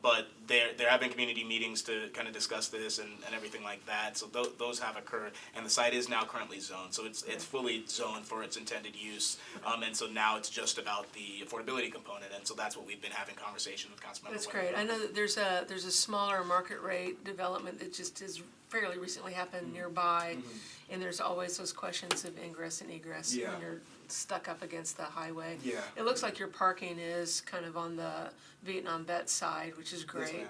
But there have been community meetings to kind of discuss this and everything like that. So those have occurred, and the site is now currently zoned. So it's fully zoned for its intended use. And so now it's just about the affordability component, and so that's what we've been having conversations with Councilmember. That's great. I know that there's a smaller market rate development that just has fairly recently happened nearby, and there's always those questions of ingress and egress when you're stuck up against the highway. It looks like your parking is kind of on the Vietnam vet side, which is great.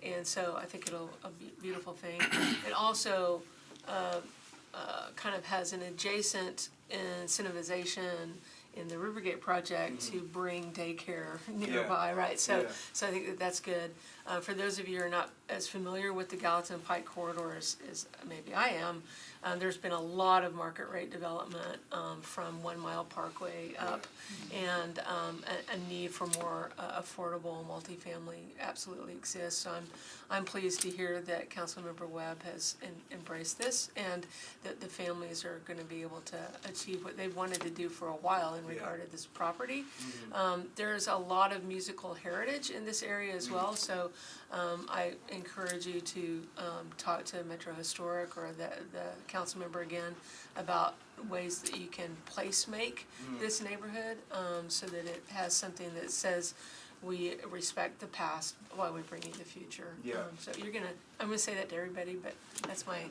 And so I think it'll be a beautiful thing. It also kind of has an adjacent incentivization in the Rivergate project to bring daycare nearby, right? So I think that's good. For those of you who are not as familiar with the Gallatin Pike corridor as maybe I am, there's been a lot of market rate development from 1 Mile Parkway up, and a need for more affordable multifamily absolutely exists. So I'm pleased to hear that Councilmember Webb has embraced this, and that the families are going to be able to achieve what they've wanted to do for a while in regard to this property. There's a lot of musical heritage in this area as well, so I encourage you to talk to Metro Historic or the council member again about ways that you can place make this neighborhood so that it has something that says we respect the past while we bring you the future. So I'm gonna say that to everybody, but that's my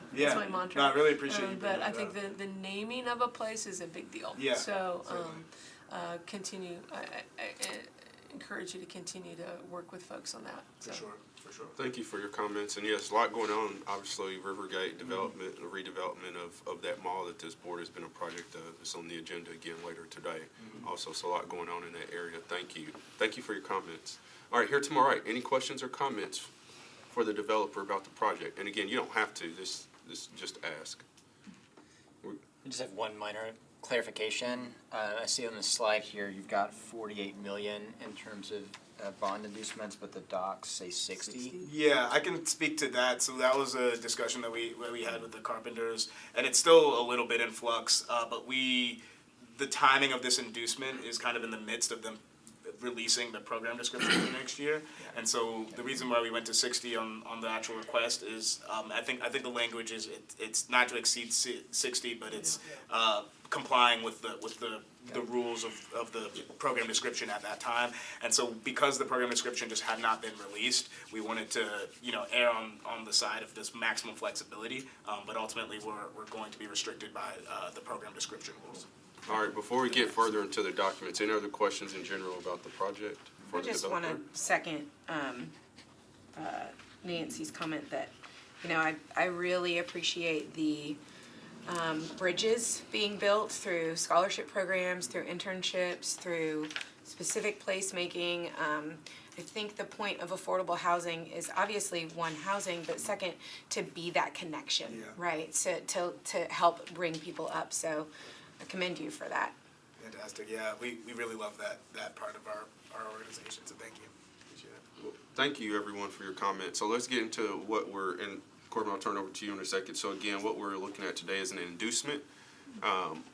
mantra. No, I really appreciate you. But I think the naming of a place is a big deal. So continue. I encourage you to continue to work with folks on that. For sure. Thank you for your comments, and yes, a lot going on, obviously, Rivergate development, the redevelopment of that mall that this board has been a project of, is on the agenda again later today. Also, so a lot going on in that area. Thank you for your comments. All right, here to my right, any questions or comments for the developer about the project? And again, you don't have to, this just ask. I just have one minor clarification. I see on the slide here, you've got 48 million in terms of bond inducements, but the docs say 60. Yeah, I can speak to that. So that was a discussion that we had with the carpenters, and it's still a little bit in flux. But the timing of this inducement is kind of in the midst of them releasing the program description for next year, and so the reason why we went to 60 on the actual request is I think the language is it's not to exceed 60, but it's complying with the rules of the program description at that time. And so because the program description just had not been released, we wanted to err on the side of this maximum flexibility, but ultimately we're going to be restricted by the program description rules. All right, before we get further into the documents, any other questions in general about the project for the developer? I just want to second Nancy's comment that, I really appreciate the bridges being built through scholarship programs, through internships, through specific placemaking. I think the point of affordable housing is obviously one, housing, but second, to be that connection, right? To help bring people up. So I commend you for that. Fantastic. Yeah, we really love that part of our organization, so thank you. Appreciate it. Well, thank you, everyone, for your comments. So let's get into what and Corbin, I'll turn over to you in a second. So again, what we're looking at today is an inducement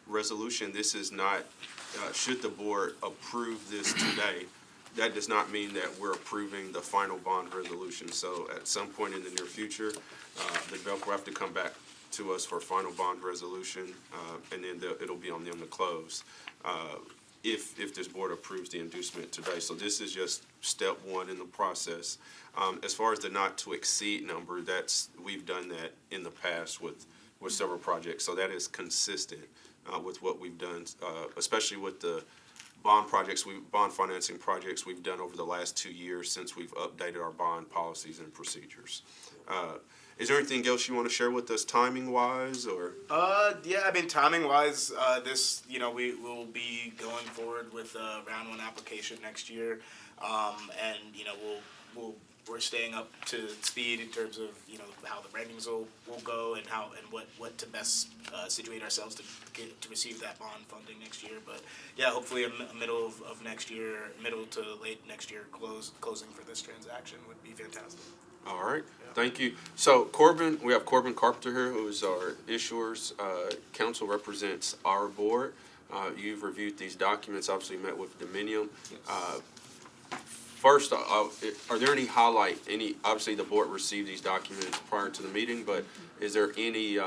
resolution. This is not, should the board approve this today, that does not mean that we're approving the final bond resolution. So at some point in the near future, the developer will have to come back to us for a final bond resolution, and then it'll be on them to close if this board approves the inducement today. So this is just step one in the process. As far as the not to exceed number, we've done that in the past with several projects. So that is consistent with what we've done, especially with the bond financing projects we've done over the last 2 years since we've updated our bond policies and procedures. Is there anything else you want to share with us timing-wise, or? Yeah, I mean, timing-wise, this, we will be going forward with round one application next year. And, we're staying up to speed in terms of, how the rankings will go and what to best situate ourselves to receive that bond funding next year. But yeah, hopefully a middle of next year, middle to late next year closing for this transaction would be fantastic. All right, thank you. So we have Corbin Carpenter here, who is our issuers counsel, represents our board. You've reviewed these documents, obviously met with Dominium. First, are there any obviously the board received these documents prior to the meeting, but is there any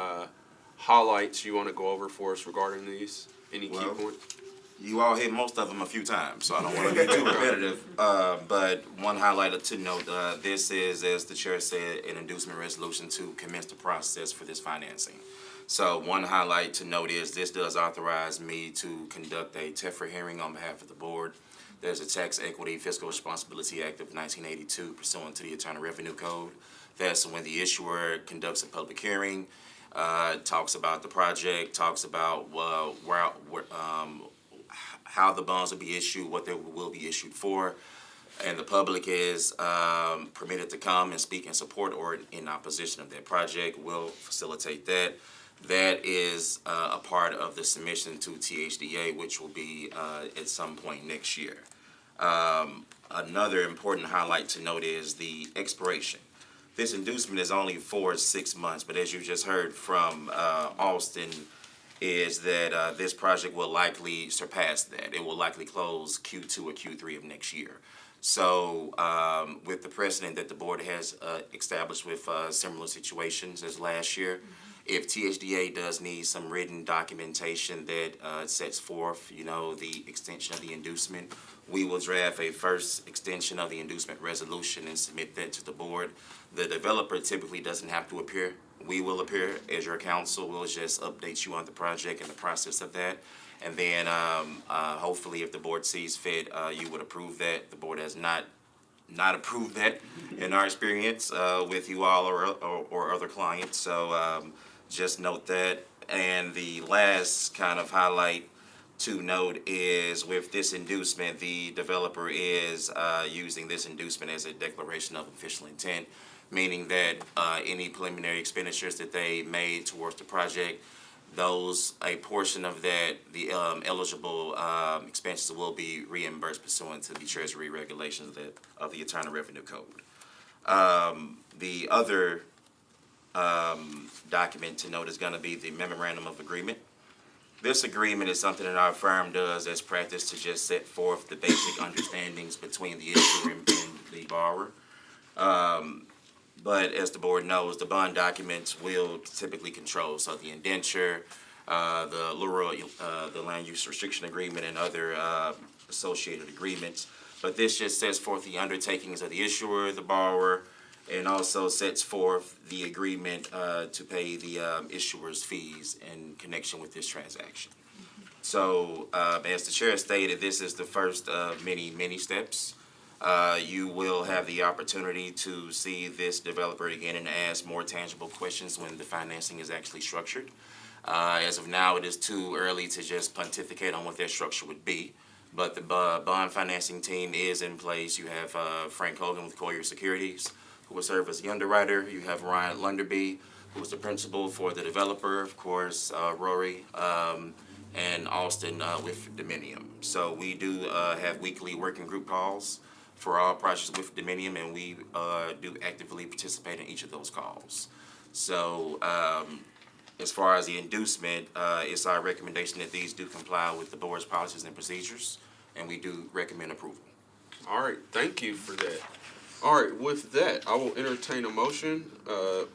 highlights you want to go over for us regarding these? Any key points? You all hit most of them a few times, so I don't want to be too repetitive. But one highlight to note, this is, as the chair said, an inducement resolution to commence the process for this financing. So one highlight to note is this does authorize me to conduct a TEFRA hearing on behalf of the board. There's a Tax Equity Fiscal Responsibility Act of 1982 pursuant to the Internal Revenue Code. That's when the issuer conducts a public hearing, talks about the project, talks about how the bonds will be issued, what they will be issued for, and the public is permitted to come and speak in support or in opposition of that project. We'll facilitate that. That is a part of the submission to THDA, which will be at some point next year. Another important highlight to note is the expiration. This inducement is only for 6 months, but as you just heard from Austin, is that this project will likely surpass that. It will likely close Q2 or Q3 of next year. So with the precedent that the board has established with similar situations as last year, if THDA does need some written documentation that sets forth, the extension of the inducement, we will draft a first extension of the inducement resolution and submit that to the board. The developer typically doesn't have to appear. We will appear as your counsel. We'll just update you on the project and the process of that. And then hopefully if the board sees fit, you would approve that. The board has not approved that in our experience with you all or other clients. So just note that. And the last kind of highlight to note is with this inducement, the developer is using this inducement as a declaration of official intent, meaning that any preliminary expenditures that they made towards the project, a portion of that, the eligible expenses will be reimbursed pursuant to the Treasury regulations of the Internal Revenue Code. The other document to note is going to be the Memorandum of Agreement. This agreement is something that our firm does as practice to just set forth the basic understandings between the issuer and the borrower. But as the board knows, the bond documents will typically control, so the indenture, the land use restriction agreement, and other associated agreements. But this just sets forth the undertakings of the issuer, the borrower, and also sets forth the agreement to pay the issuer's fees in connection with this transaction. So as the chair stated, this is the first of many, many steps. You will have the opportunity to see this developer again and ask more tangible questions when the financing is actually structured. As of now, it is too early to just pontificate on what their structure would be. But the bond financing team is in place. You have Frank Hogan with Collier Securities, who will serve as the underwriter. You have Ryan Lunderby, who is the principal for the developer, of course, Rory, and Austin with Dominium. So we do have weekly working group calls for all projects with Dominium, and we do actively participate in each of those calls. So as far as the inducement, it's our recommendation that these do comply with the board's policies and procedures, and we do recommend approval. All right, thank you for that. All right, with that, I will entertain a motion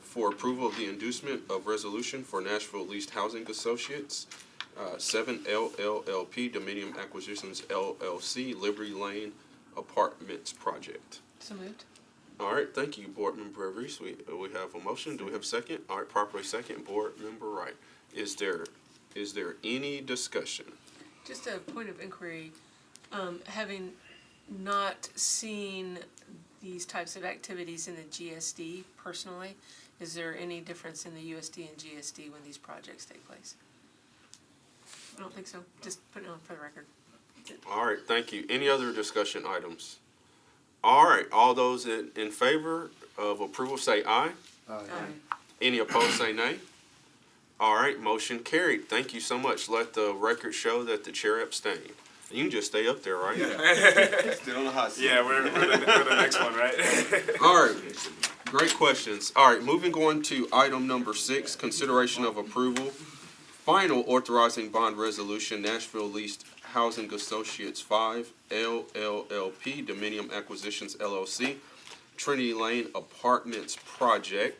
for approval of the inducement of resolution for Nashville Leased Housing Associates, 7 LLLP, Dominium Acquisitions LLC, Liberty Lane Apartments Project. So moved. All right, thank you, Board Member Reese. We have a motion. Do we have a second? All right, properly second, Board Member Wright. Is there any discussion? Just a point of inquiry, having not seen these types of activities in the GSD personally, Is there any difference in the USD and GSD when these projects take place? I don't think so. Just put it on for the record. All right, thank you. Any other discussion items? All right, all those in favor of approval say aye. Any opposed say nay. All right, motion carried. Thank you so much. Let the record show that the chair abstained. You can just stay up there, right? Still on the hot seat. Yeah, we're the next one, right? All right, great questions. All right, moving on to item number 6, consideration of approval. Final authorizing bond resolution, Nashville Leased Housing Associates 5, LLLP, Dominium Acquisitions LLC, Trinity Lane Apartments Project.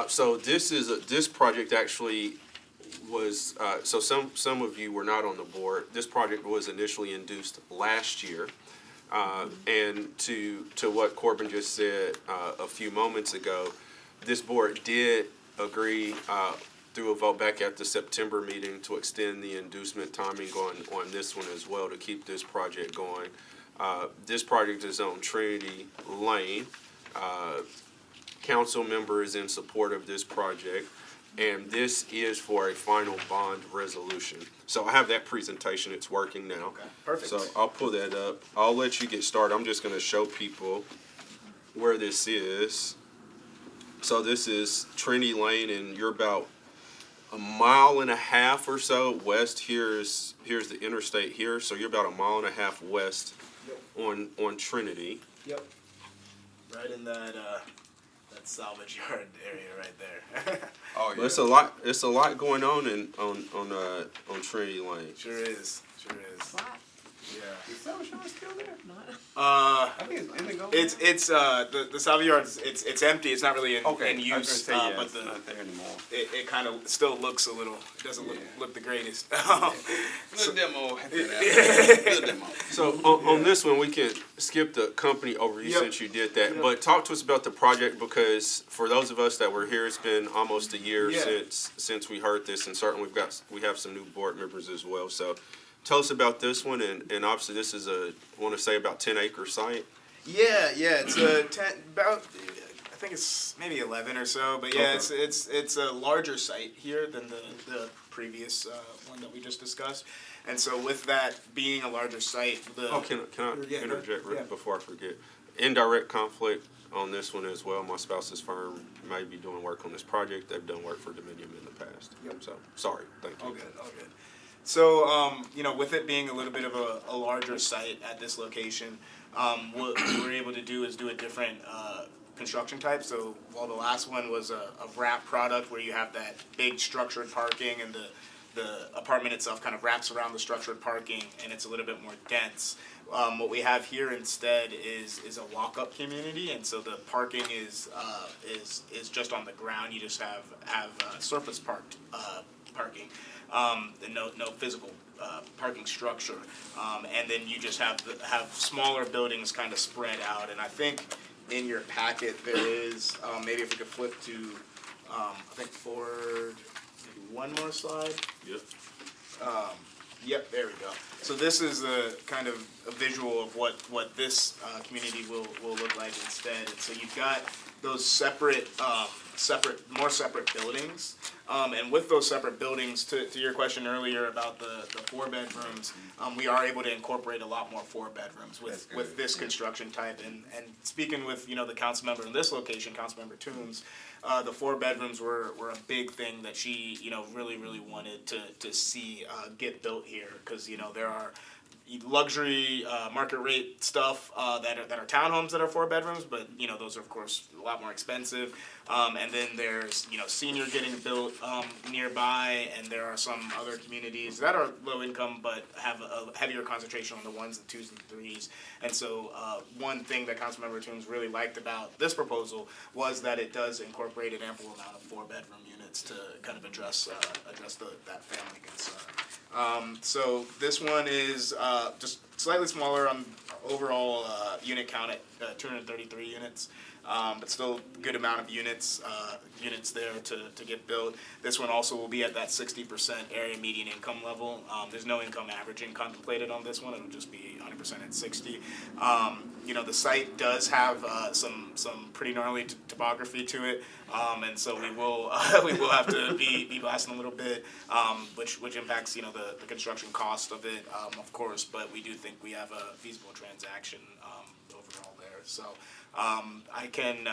So this project actually was, so some of you were not on the board. This project was initially induced last year. And to what Corbin just said a few moments ago, this board did agree through a vote back at the September meeting to extend the inducement timing on this one as well to keep this project going. This project is on Trinity Lane. Council member is in support of this project, and this is for a final bond resolution. So I have that presentation, it's working now. Okay, perfect. So I'll pull that up. I'll let you get started. I'm just gonna show people where this is. So this is Trinity Lane, and you're about a mile and a half or so west. Here's the interstate here, so you're about a mile and a half west on Trinity. Yep. Right in that salvage yard area right there. Oh, But yeah. it's a lot going on on Trinity Lane. Sure is. Yeah. Is Salvage Yard still there? I think it's gone. It's the salvage yard. It's empty. It's not really in Okay, in I was use. gonna say, yeah, But it's not there anymore. it kind of still looks a little. It doesn't look the greatest. Little demo. Little demo. So on this one, we can skip the company overview Yep. since you did that. Yep. But talk to us about the project, because for those of us that were here, it's been almost a year Yeah. since we heard this, and certainly we have some new board members as well. So tell us about this one, and obviously this is I want to say about 10-acre site. Yeah. It's a about. I think it's maybe 11 or so, but yeah, Okay. it's a larger site here than the previous one that we just discussed, and so with that being a larger site, Can I Yeah, interject yeah. before I forget? Indirect conflict on this one as well. My spouse's firm may be doing work on this project. They've done work for Dominium in the past. Yep. So, sorry, thank you. All good. So, with it being a little bit of a larger site at this location, what we were able to do is do a different construction type. So while the last one was a wrap product where you have that big structured parking and the apartment itself kind of wraps around the structured parking and it's a little bit more dense. What we have here instead is a walk-up community, and so the parking is just on the ground. You just have surface parked parking, and no physical parking structure, and then you just have smaller buildings kind of spread out. And I think in your packet there is maybe if we could flip to I think forward maybe one more slide. Yep. Yep, there we go. So this is a kind of a visual of what this community will look like instead. And so you've got those separate buildings. And with those separate buildings, to your question earlier about the 4 bedrooms, we are able to incorporate a lot more 4 bedrooms with this construction type. And speaking with, the council member in this location, Councilmember Toombs, the 4 bedrooms were a big thing that she, really wanted to see get built here, because, there are luxury market rate stuff that are townhomes that are 4 bedrooms, but those are of course a lot more expensive. And then there's senior getting built nearby, and there are some other communities that are low income but have a heavier concentration on the 1s, the 2s, and the 3s. And so one thing that Councilmember Toombs really liked about this proposal was that it does incorporate an ample amount of 4-bedroom units to kind of address that family concern. So this one is just slightly smaller on overall unit count at 233 units. but still a good amount of units there to get built. This one also will be at that 60% area median income level. There's no income averaging contemplated on this one. It'll just be 100% at 60. The site does have some pretty gnarly topography to it, and so we will have to be blasting a little bit, which impacts the construction cost of it, of course. But we do think we have a feasible transaction overall there. So I can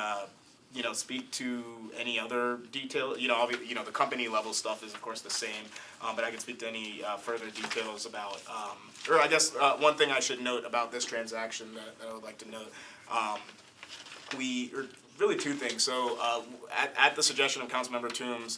speak to any other detail. The company level stuff is of course the same, but I can speak to any further details about. Or I guess one thing I should note about this transaction that I would like to note. Really two things. So at the suggestion of Councilmember Toombs,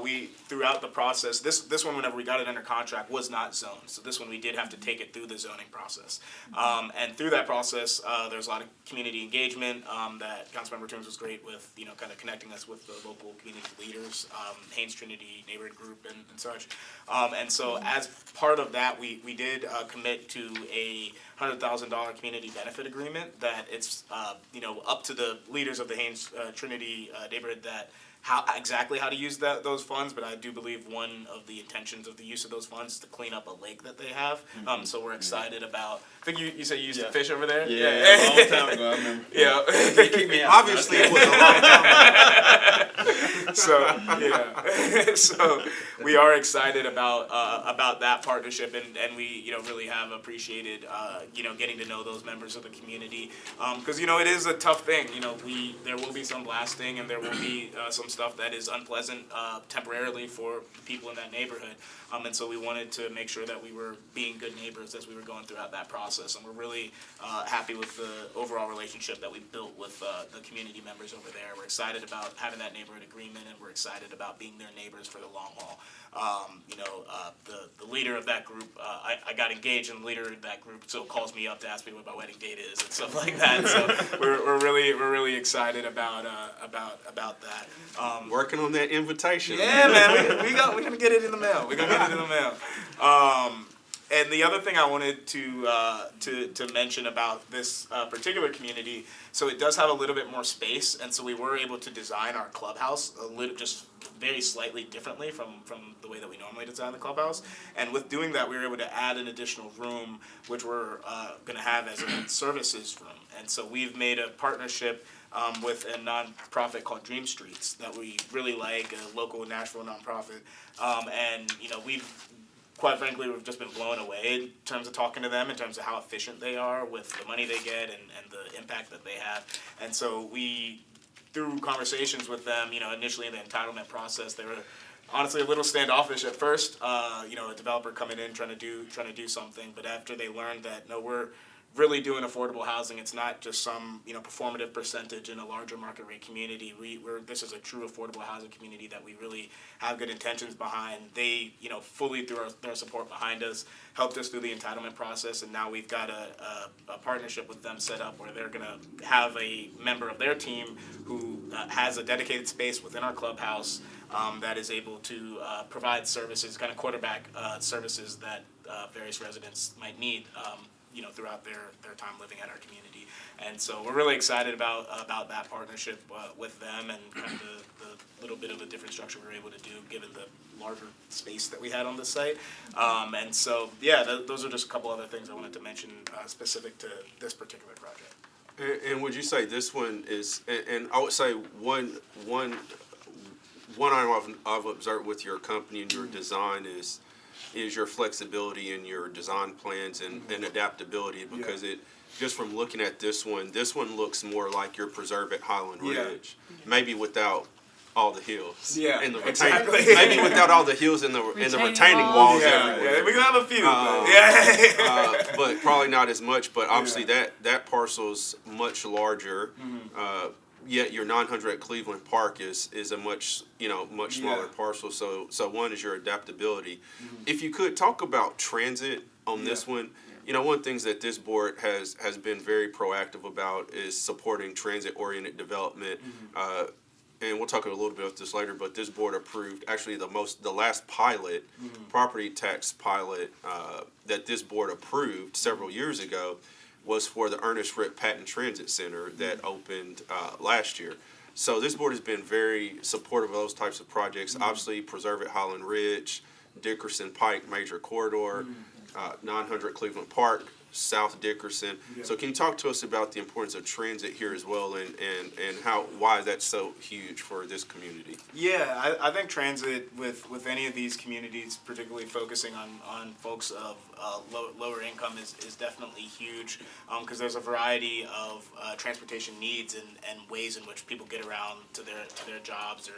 we throughout the process, this one whenever we got it under contract was not zoned. So this one we did have to take it through the zoning process. And through that process, there's a lot of community engagement that Councilmember Toombs was great with, kind of connecting us with the local community leaders, Haynes Trinity neighborhood group and such. And so as part of that, we did commit to a $100,000 community benefit agreement that it's up to the leaders of the Haynes Trinity neighborhood that exactly how to use those funds, but I do believe one of the intentions of the use of those funds is to clean up a lake that they have. So we're excited about. I think you said you used to fish over there. Yeah, a long time ago. I remember. Yeah, keep me out. obviously it was a long time ago. So we are excited about that partnership, and we really have appreciated getting to know those members of the community, because it is a tough thing. There will be some blasting and there will be some stuff that is unpleasant temporarily for people in that neighborhood, and so we wanted to make sure that we were being good neighbors as we were going throughout that process, and we're really happy with the overall relationship that we built with the community members over there. We're excited about having that neighborhood agreement, and we're excited about being their neighbors for the long haul. The leader of that group, I got engaged, and the leader of that group still calls me up to ask me what my wedding date is and stuff like that. So we're really excited about that. Working on that invitation. Yeah, man, we're gonna get it in the mail. And the other thing I wanted to mention about this particular community, so it does have a little bit more space, and so we were able to design our clubhouse just very slightly differently from the way that we normally design the clubhouse. And with doing that, we were able to add an additional room, which we're going to have as a services room. And so we've made a partnership with a nonprofit called Dream Streets that we really like, a local Nashville nonprofit. And quite frankly, we've just been blown away in terms of talking to them, in terms of how efficient they are with the money they get and the impact that they have. And so through conversations with them, initially in the entitlement process, they were honestly a little standoffish at first. A developer coming in trying to do something, but after they learned that no, we're really doing affordable housing. It's not just some performative percentage in a larger market rate community. This is a true affordable housing community that we really have good intentions behind. They fully through their support behind us helped us through the entitlement process, and now we've got a partnership with them set up where they're going to have a member of their team who has a dedicated space within our clubhouse that is able to provide services, kind of quarterback services that various residents might need throughout their time living at our community. And so we're really excited about that partnership with them, and kind of the little bit of a different structure we were able to do given the larger space that we had on this site. And so, those are just a couple other things I wanted to mention specific to this particular project. And would you say this one is, and I would say one item I've observed with your company and your design is your flexibility in your design plans and adaptability, because it, just from looking at this one looks more like your preserve at Highland Ridge, maybe without all the hills. Yeah, and the exactly. maybe without all the hills and the retaining walls everywhere. Yeah, we can have a few. But probably not as much. But obviously that parcel's much larger. Yet your 900 at Cleveland Park is a much smaller parcel. So one is your adaptability. If you could talk about transit on this one. One of the things that this board has been very proactive about is supporting transit-oriented development. And we'll talk a little bit about this later, but this board approved actually the last pilot, property tax pilot that this board approved several years ago, was for the Ernest Rip Patton Transit Center that opened last year. So this board has been very supportive of those types of projects. Obviously, Preserve at Highland Ridge, Dickerson Pike Major Corridor, 900 Cleveland Park, South Dickerson. So can you talk to us about the importance of transit here as well, and why that's so huge for this community? Yeah, I think transit with any of these communities, particularly focusing on folks of lower income, is definitely huge, because there's a variety of transportation needs and ways in which people get around to their jobs or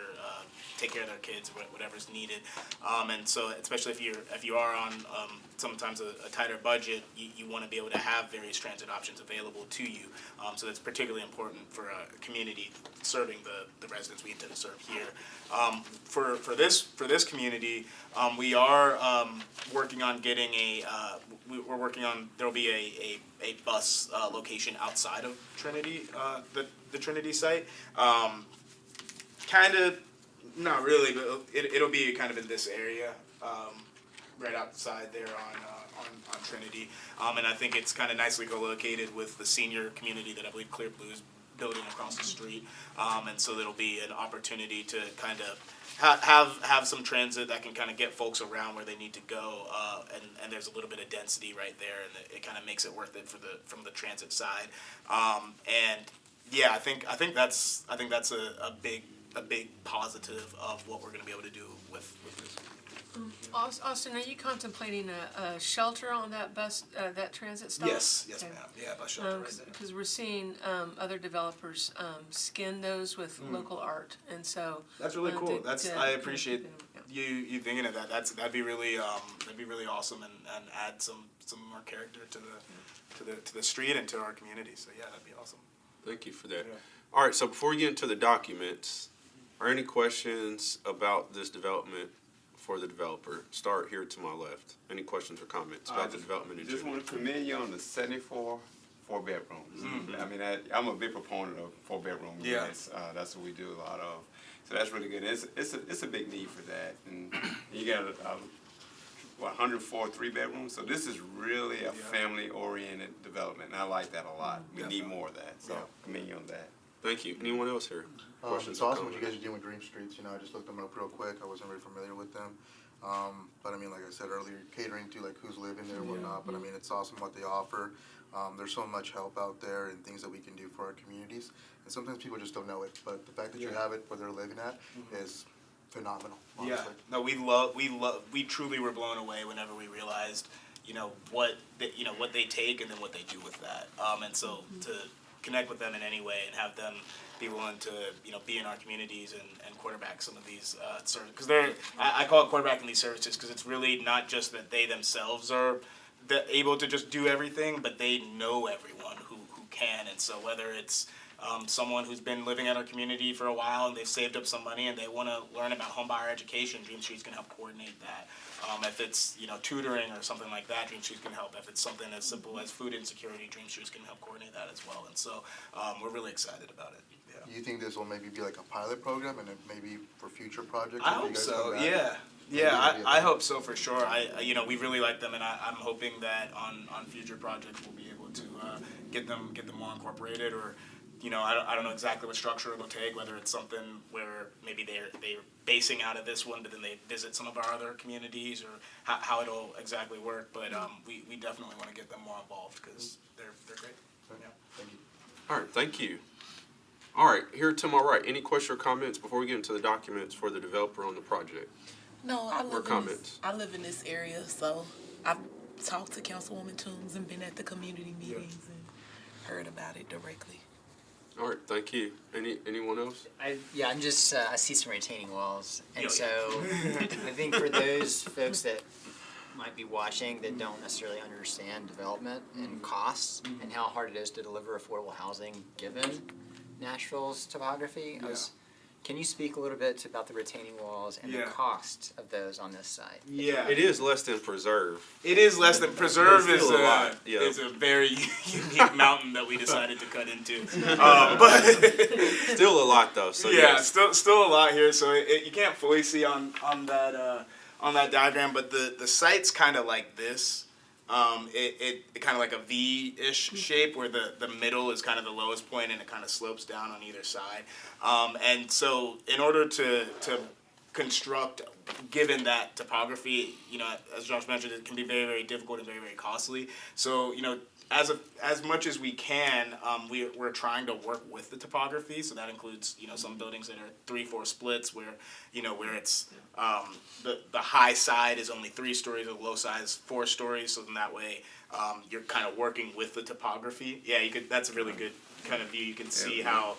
take care of their kids or whatever's needed. And so especially if you are on sometimes a tighter budget, you want to be able to have various transit options available to you. So that's particularly important for a community serving the residents we intend to serve here. For this community, we are working on getting we're working on, there'll be a bus location outside of Trinity, the Trinity site. Kind of, not really, but it'll be kind of in this area, right outside there on Trinity. And I think it's kind of nicely co-located with the senior community that I believe Clear Blue is building across the street. And so there'll be an opportunity to kind of have some transit that can kind of get folks around where they need to go, and there's a little bit of density right there, and it kind of makes it worth it from the transit side. And yeah, I think that's a big positive of what we're going to be able to do with this. Austin, are you contemplating a shelter on that bus, that transit stop? Yes, Okay. ma'am. Yeah, bus shelter right there. Because we're seeing other developers skin those with local art, and so That's really cool. I appreciate you thinking of that. That'd be really awesome, and add some more character to the street and to our community. So yeah, that'd be awesome. Thank you for that. Yeah. All right, so before we get into the documents, are any questions about this development for the developer? Start here to my left. Any questions or comments about the development in Just general? want to commend you on the 74 4-bedrooms. I mean, I'm a big proponent of 4-bedroom Yeah. units. That's what we do a lot of. So that's really good. It's a big need for that. And you got 104 3-bedrooms. So this is really a family-oriented development, and I like that a lot. We need more of that. So commend you on that. Thank you. Anyone else here? Questions It's or awesome what you comments? guys are doing with Dream Streets. I just looked them up real quick. I wasn't really familiar with them. But I mean, like I said earlier, catering to like who's living there and whatnot. But I mean, it's awesome what they offer. There's so much help out there and things that we can do for our communities. And sometimes people just don't know it. But the fact that you have it where they're living at is phenomenal, honestly. Yeah. No, we truly were blown away whenever we realized, what they take and then what they do with that. And so to connect with them in any way and have them be willing to, be in our communities and quarterback some of these services. Because I call it quarterbacking these services because it's really not just that they themselves are able to just do everything, but they know everyone who can. And so whether it's someone who's been living at our community for a while and they've saved up some money and they want to learn about homebuyer education, Dream Streets can help coordinate that. If it's tutoring or something like that, Dream Streets can help. If it's something as simple as food insecurity, Dream Streets can help coordinate that as well. And so we're really excited about it. Yeah. Do you think this will maybe be like a pilot program and then maybe for future projects? I if you hope guys so. come back? Yeah, I hope so for sure. We really like them, and I'm hoping that on future projects we'll be able to get them more incorporated, or I don't know exactly what structure it'll take. Whether it's something where maybe they're basing out of this one, but then they visit some of our other communities, or how it'll exactly work. But we definitely want to get them more involved because they're great. Yeah. Thank you. All right, thank you. All right, here to my right, any questions or comments before we get into the documents for the developer on the project? No, Or comments? I live in this area, so I've talked to Councilwoman Toombs and been at the community meetings and heard about it directly. All right, thank you. Anyone else? I see some retaining walls, and so I think for those folks that might be watching that don't necessarily understand development and costs and how hard it is to deliver affordable housing given Nashville's topography, can you speak a little bit about the retaining walls and the cost of those on this site? Yeah. It is less than Preserve. It is less than Preserve It's is still a lot, yeah. is a very unique mountain that we decided to cut into. But Still a lot though, so yeah, yes. still a lot here. So you can't fully see on that diagram, but the site's kind of like this. it kind of like a V-ish shape where the middle is kind of the lowest point and it kind of slopes down on either side. And so in order to construct, given that topography, as Josh mentioned, it can be very, very difficult and very, very costly. So, as much as we can, we're trying to work with the topography. So that includes, some buildings that are 3-4 splits where, where it's, the high side is only 3 stories, the low side is 4 stories. So then that way, you're kind of working with the topography. Yeah, that's a really good kind of view. You can see how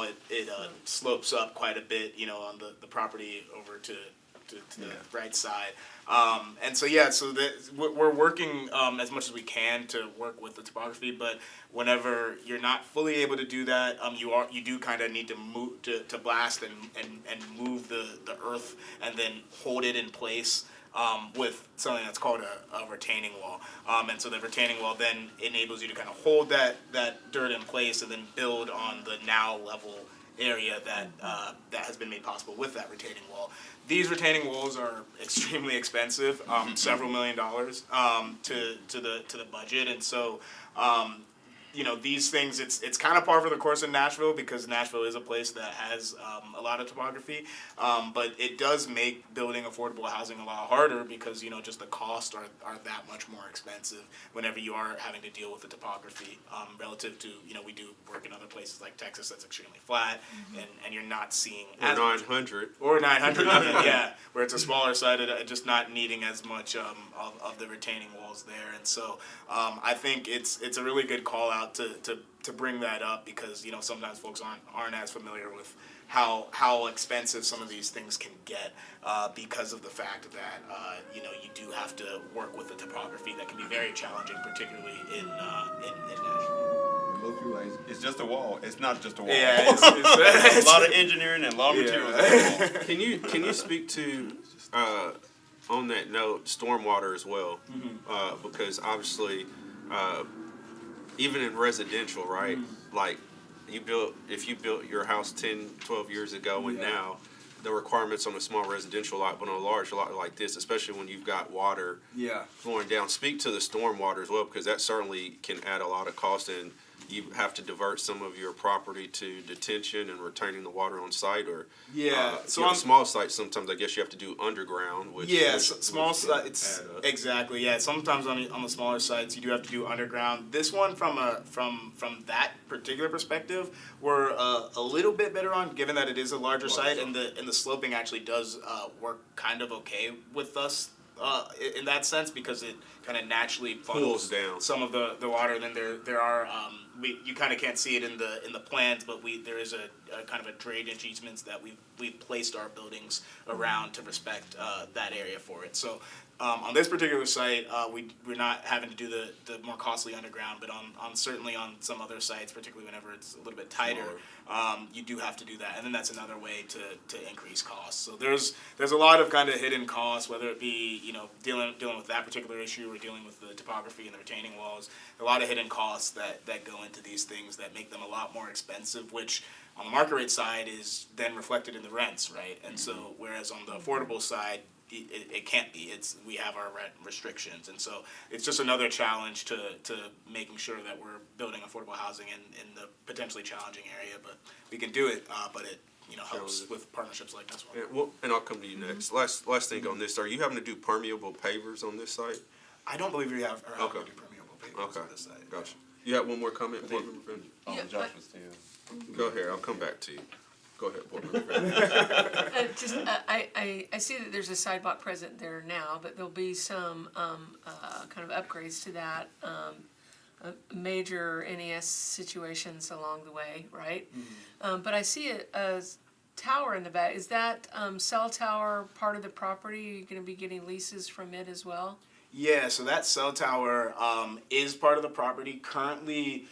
it slopes up quite a bit, on the property over to the right side. And so we're working as much as we can to work with the topography, but whenever you're not fully able to do that, you do kind of need to move to blast and move the earth and then hold it in place. With something that's called a retaining wall. And so the retaining wall then enables you to kind of hold that dirt in place and then build on the now level area that has been made possible with that retaining wall. These retaining walls are extremely expensive, several $1 million to the budget, and so these things, it's kind of par for the course in Nashville because Nashville is a place that has a lot of topography, but it does make building affordable housing a lot harder because, just the costs are that much more expensive whenever you are having to deal with the topography relative to, we do work in other places like Texas that's extremely flat, and you're not seeing as 900. Or 900, yeah, where it's a smaller site, just not needing as much of the retaining walls there. And so I think it's a really good call out to bring that up because sometimes folks aren't as familiar with how expensive some of these things can get because of the fact that you do have to work with the topography that can be very challenging, particularly in Nashville. Most people it's just a wall. It's not just a wall. Yeah, it's a lot of engineering and a lot of materials. Can you speak to on that note stormwater as well? Because obviously. Even in residential, right? Like if you built your house 10, 12 years ago and now the requirements on a small residential lot, but on a large lot like this, especially when you've got water flowing down, speak to the storm water as well, because that certainly can add a lot of cost, and you have to divert some of your property to detention and retaining the water on site, or so on small sites sometimes I guess you have to do underground, which small sites exactly. Yeah, sometimes on the smaller sites you do have to do underground. This one from that particular perspective, we're a little bit better on, given that it is a larger site and the sloping actually does work kind of okay with us. In that sense, because it kind of naturally funnels down some of the water. Then there are you kind of can't see it in the plans, but there is a kind of a drainage easements that we've placed our buildings around to respect that area for it. So on this particular site, we're not having to do the more costly underground, but certainly on some other sites, particularly whenever it's a little bit tighter, you do have to do that, and then that's another way to increase costs. So there's a lot of kind of hidden costs, whether it be dealing with that particular issue or dealing with the topography and the retaining walls. A lot of hidden costs that go into these things that make them a lot more expensive, which on the market rate side is then reflected in the rents, right? And so whereas on the affordable side, it can't be. We have our rent restrictions, and so it's just another challenge to making sure that we're building affordable housing in the potentially challenging area. But we can do it. But it helps with partnerships like this one. And I'll come to you next. Last thing on this: are you having to do permeable pavers on this site? I don't believe we are having to do permeable pavers on this site. Gotcha. You have one more comment, Board Member Brandon? Josh was still. Go ahead. I'll come back to you. Go ahead, Board Member Brandon. I see that there's a sidewalk present there now, but there'll be some kind of upgrades to that, major NES situations along the way, right? But I see a tower in the back. Is that cell tower part of the property? Are you going to be getting leases from it as well? Yeah, so that cell tower is part of the property. Currently,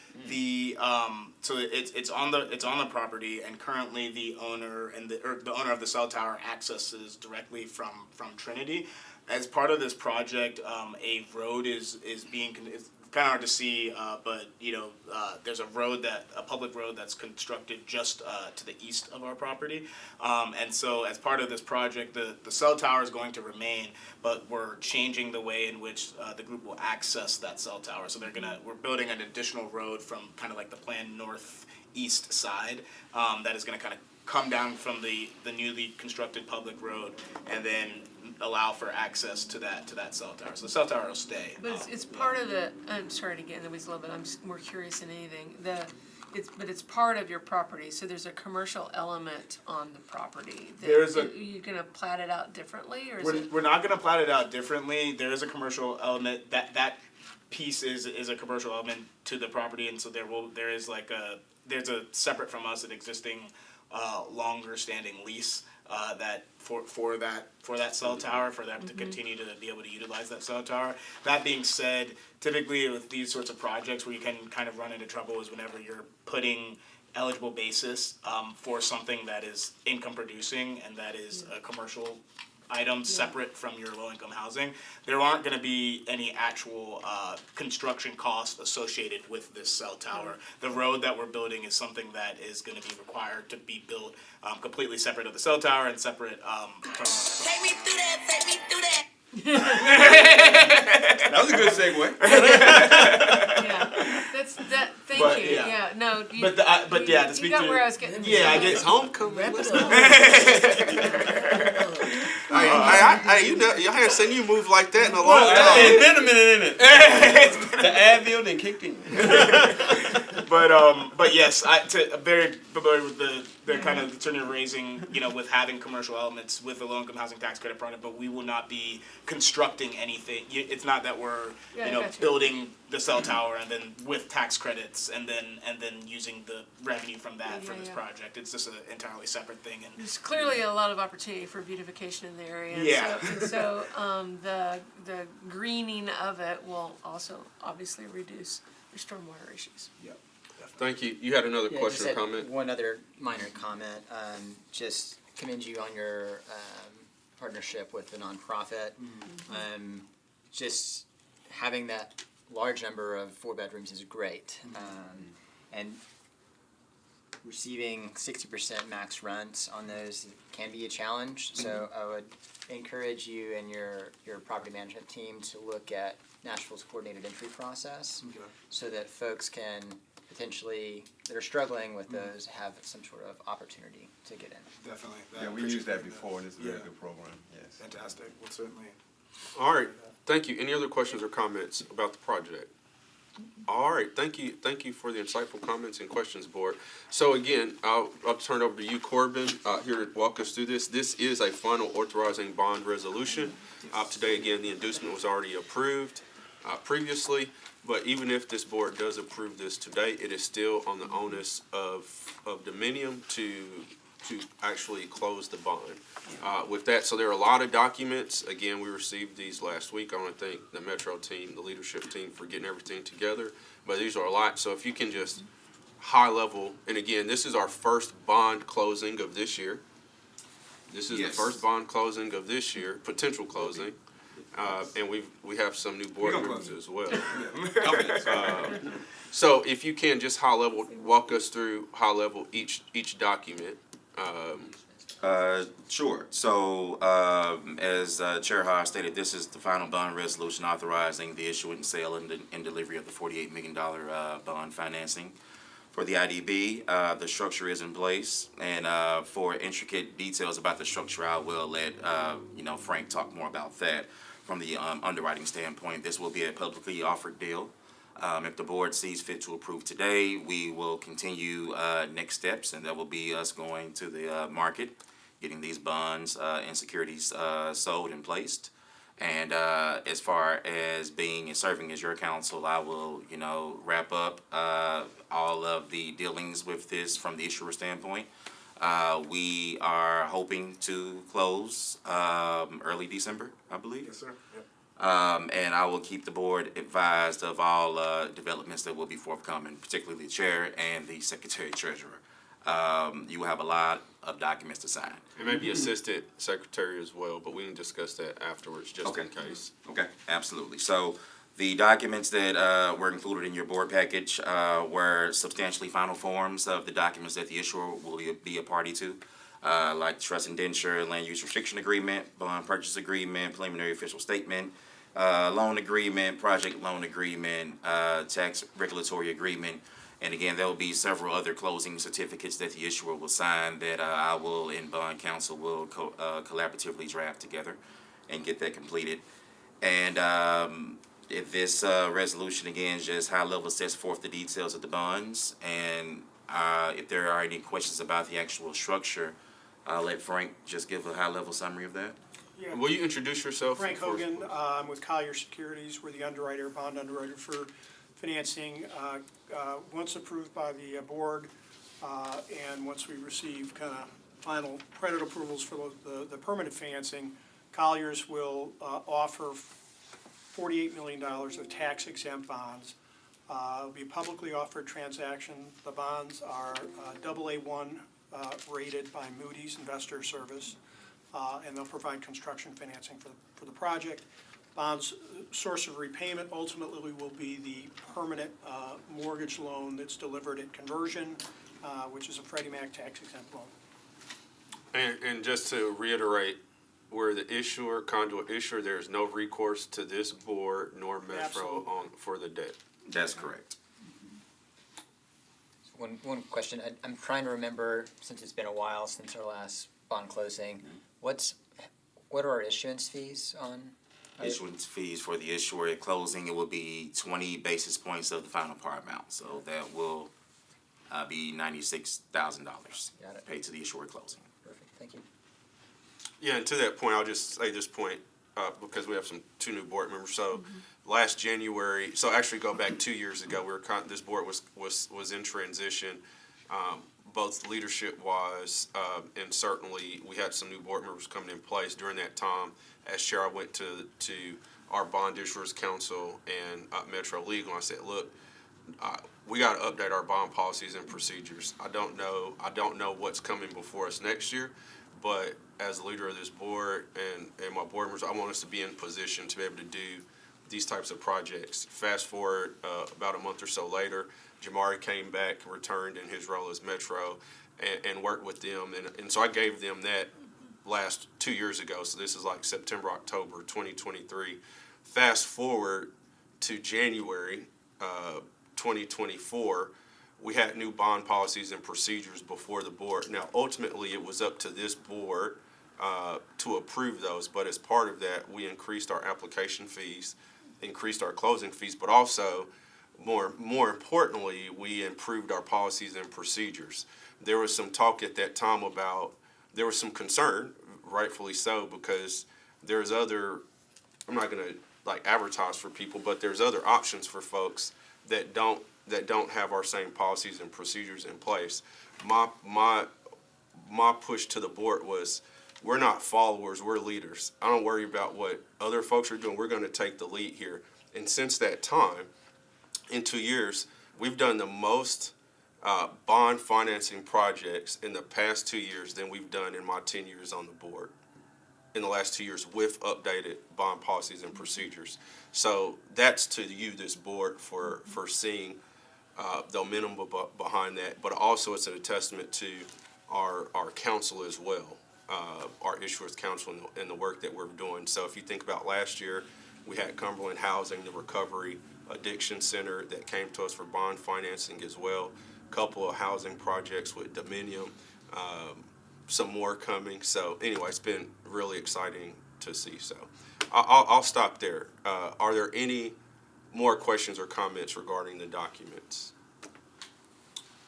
so it's on the property, and currently the owner the owner of the cell tower accesses directly from Trinity. As part of this project, a road is being kind of hard to see, but there's a public road that's constructed just to the east of our property, and so as part of this project, the cell tower is going to remain, but we're changing the way in which the group will access that cell tower. So we're building an additional road from kind of like the planned northeast side that is going to kind of come down from the newly constructed public road and then allow for access to that cell tower. So the cell tower will stay. But it's part of the, I'm sorry to get in the weeds a little bit, I'm more curious than anything. But it's part of your property, so there's a commercial element on the property. You're gonna plat it out differently, or is it? We're not gonna plat it out differently. There is a commercial element, that piece is a commercial element to the property, and so there's a separate from us an existing longer standing lease that for that cell tower, for them to continue to be able to utilize that cell tower. That being said, typically with these sorts of projects where you can kind of run into trouble is whenever you're putting eligible basis for something that is income producing and that is a commercial item separate from your low-income housing, there aren't going to be any actual construction costs associated with this cell tower. The road that we're building is something that is going to be required to be built completely separate of the cell tower and separate from... Take me through that, take me through that! That was a good segue. Thank you. Yeah, no. To speak you got to, where I was getting. Yeah, I guess homecoming. Wrap it I haven't seen you move like that in a long time. It's been a minute, isn't it? The Advil done kicked in. But yes, I'm very familiar with the kind of concern you're raising, with having commercial elements with the low-income housing tax credit project, but we will not be constructing anything. It's not that we're, building the cell tower and then with tax credits and then using the revenue from that for this project. It's just an entirely separate thing. And there's clearly a lot of opportunity for beautification in the area. Yeah. So the greening of it will also obviously reduce your stormwater issues. Yep. Thank you. You had another question or comment? One other minor comment. Just commend you on your partnership with the nonprofit. Just having that large number of 4 bedrooms is great. And receiving 60% max rents on those can be a challenge. So I would encourage you and your property management team to look at Nashville's coordinated entry process, so that folks can potentially, that are struggling with those, have some sort of opportunity to get in. Definitely. Yeah, we used that before, and it's a very good program. Yes. Fantastic. Well, certainly. All right. Thank you. Any other questions or comments about the project? All right. Thank you. Thank you for the insightful comments and questions, board. So again, I'll turn it over to you, Corbin, here to walk us through this. This is a final authorizing bond resolution. Today, again, the inducement was already approved previously, but even if this board does approve this today, it is still on the onus of Dominium to actually close the bond. With that, so there are a lot of documents. Again, we received these last week. I want to thank the Metro team, the leadership team, for getting everything together. But these are a lot. So if you can just high level, and again, this is our first bond closing of this year. This is the first bond closing of this year, potential closing. And we have some new board members as well. So if you can just high level, walk us through high level each document. Sure. So, as Chair Haas stated, this is the final bond resolution authorizing the issuance, sale, and delivery of the $48 million bond financing for the IDB. The structure is in place, and for intricate details about the structure, I will let Frank talk more about that. From the underwriting standpoint, this will be a publicly offered deal. If the board sees fit to approve today, we will continue next steps, and that will be us going to the market, getting these bonds and securities sold and placed. And as far as being and serving as your counsel, I will, wrap up all of the dealings with this from the issuer standpoint. We are hoping to close early December, I believe. Yes, sir. Yep. And I will keep the board advised of all developments that will be forthcoming, particularly the chair and the secretary treasurer. You will have a lot of documents to sign. And maybe assistant secretary as well, but we can discuss that afterwards, just in case. Okay, absolutely. So The documents that were included in your board package were substantially final forms of the documents that the issuer will be a party to, like trust indenture, land use restriction agreement, bond purchase agreement, preliminary official statement, loan agreement, project loan agreement, tax regulatory agreement. And again, there will be several other closing certificates that the issuer will sign that I will and bond counsel will collaboratively draft together and get that completed. And if this resolution, again, just high level sets forth the details of the bonds, and if there are any questions about the actual structure, I'll let Frank just give a high level summary of that. Yeah. Will you introduce yourself? Frank Hogan, I'm with Collier Securities. We're the underwriter, bond underwriter for financing. Once approved by the board, and once we receive kind of final credit approvals for the permanent financing, Colliers will offer $48 million of tax-exempt bonds. It'll be a publicly offered transaction. The bonds are AA1 rated by Moody's Investor Service, and they'll provide construction financing for the project. Bonds' source of repayment ultimately will be the permanent mortgage loan that's delivered at conversion, which is a Freddie Mac tax-exempt loan. And just to reiterate, we're the issuer, conduit issuer, there is no recourse to this board nor Metro for the debt. That's correct. One question, I'm trying to remember, since it's been a while since our last bond closing, what are our issuance fees on? Issuance fees for the issuer at closing, it will be 20 basis points of the final par amount. So that will be $96,000 paid to the issuer at closing. Perfect, thank you. Yeah, and to that point, I'll just say this point, because we have two new board members. So last January, so actually go back 2 years ago, this board was in transition, both leadership-wise, and certainly we had some new board members coming in place during that time. As chair, I went to our bond issuers council and Metro Legal, and I said, look, we got to update our bond policies and procedures. I don't know what's coming before us next year, but as the leader of this board and my board members, I want us to be in position to be able to do these types of projects. Fast forward about a month or so later, Jamari came back and returned in his role as Metro and worked with them. And so I gave them that last 2 years ago. So this is like September, October 2023. Fast forward to January 2024, we had new bond policies and procedures before the board. Now, ultimately, it was up to this board to approve those, but as part of that, we increased our application fees, increased our closing fees, but also, more importantly, we improved our policies and procedures. There was some talk at that time about, there was some concern, rightfully so, because there's other, I'm not gonna like advertise for people, but there's other options for folks that don't have our same policies and procedures in place. My push to the board was, we're not followers, we're leaders. I don't worry about what other folks are doing. We're going to take the lead here. And since that time, in 2 years, we've done the most bond financing projects in the past 2 years than we've done in my 10 years on the board. In the last 2 years with updated bond policies and procedures. So that's to you, this board, for seeing the minimum behind that, but also it's a testament to our council as well, our issuers council and the work that we're doing. So if you think about last year, we had Cumberland Housing, the Recovery Addiction Center that came to us for bond financing as well. A couple of housing projects with Dominium, some more coming. So anyway, it's been really exciting to see. So I'll stop there. Are there any more questions or comments regarding the documents?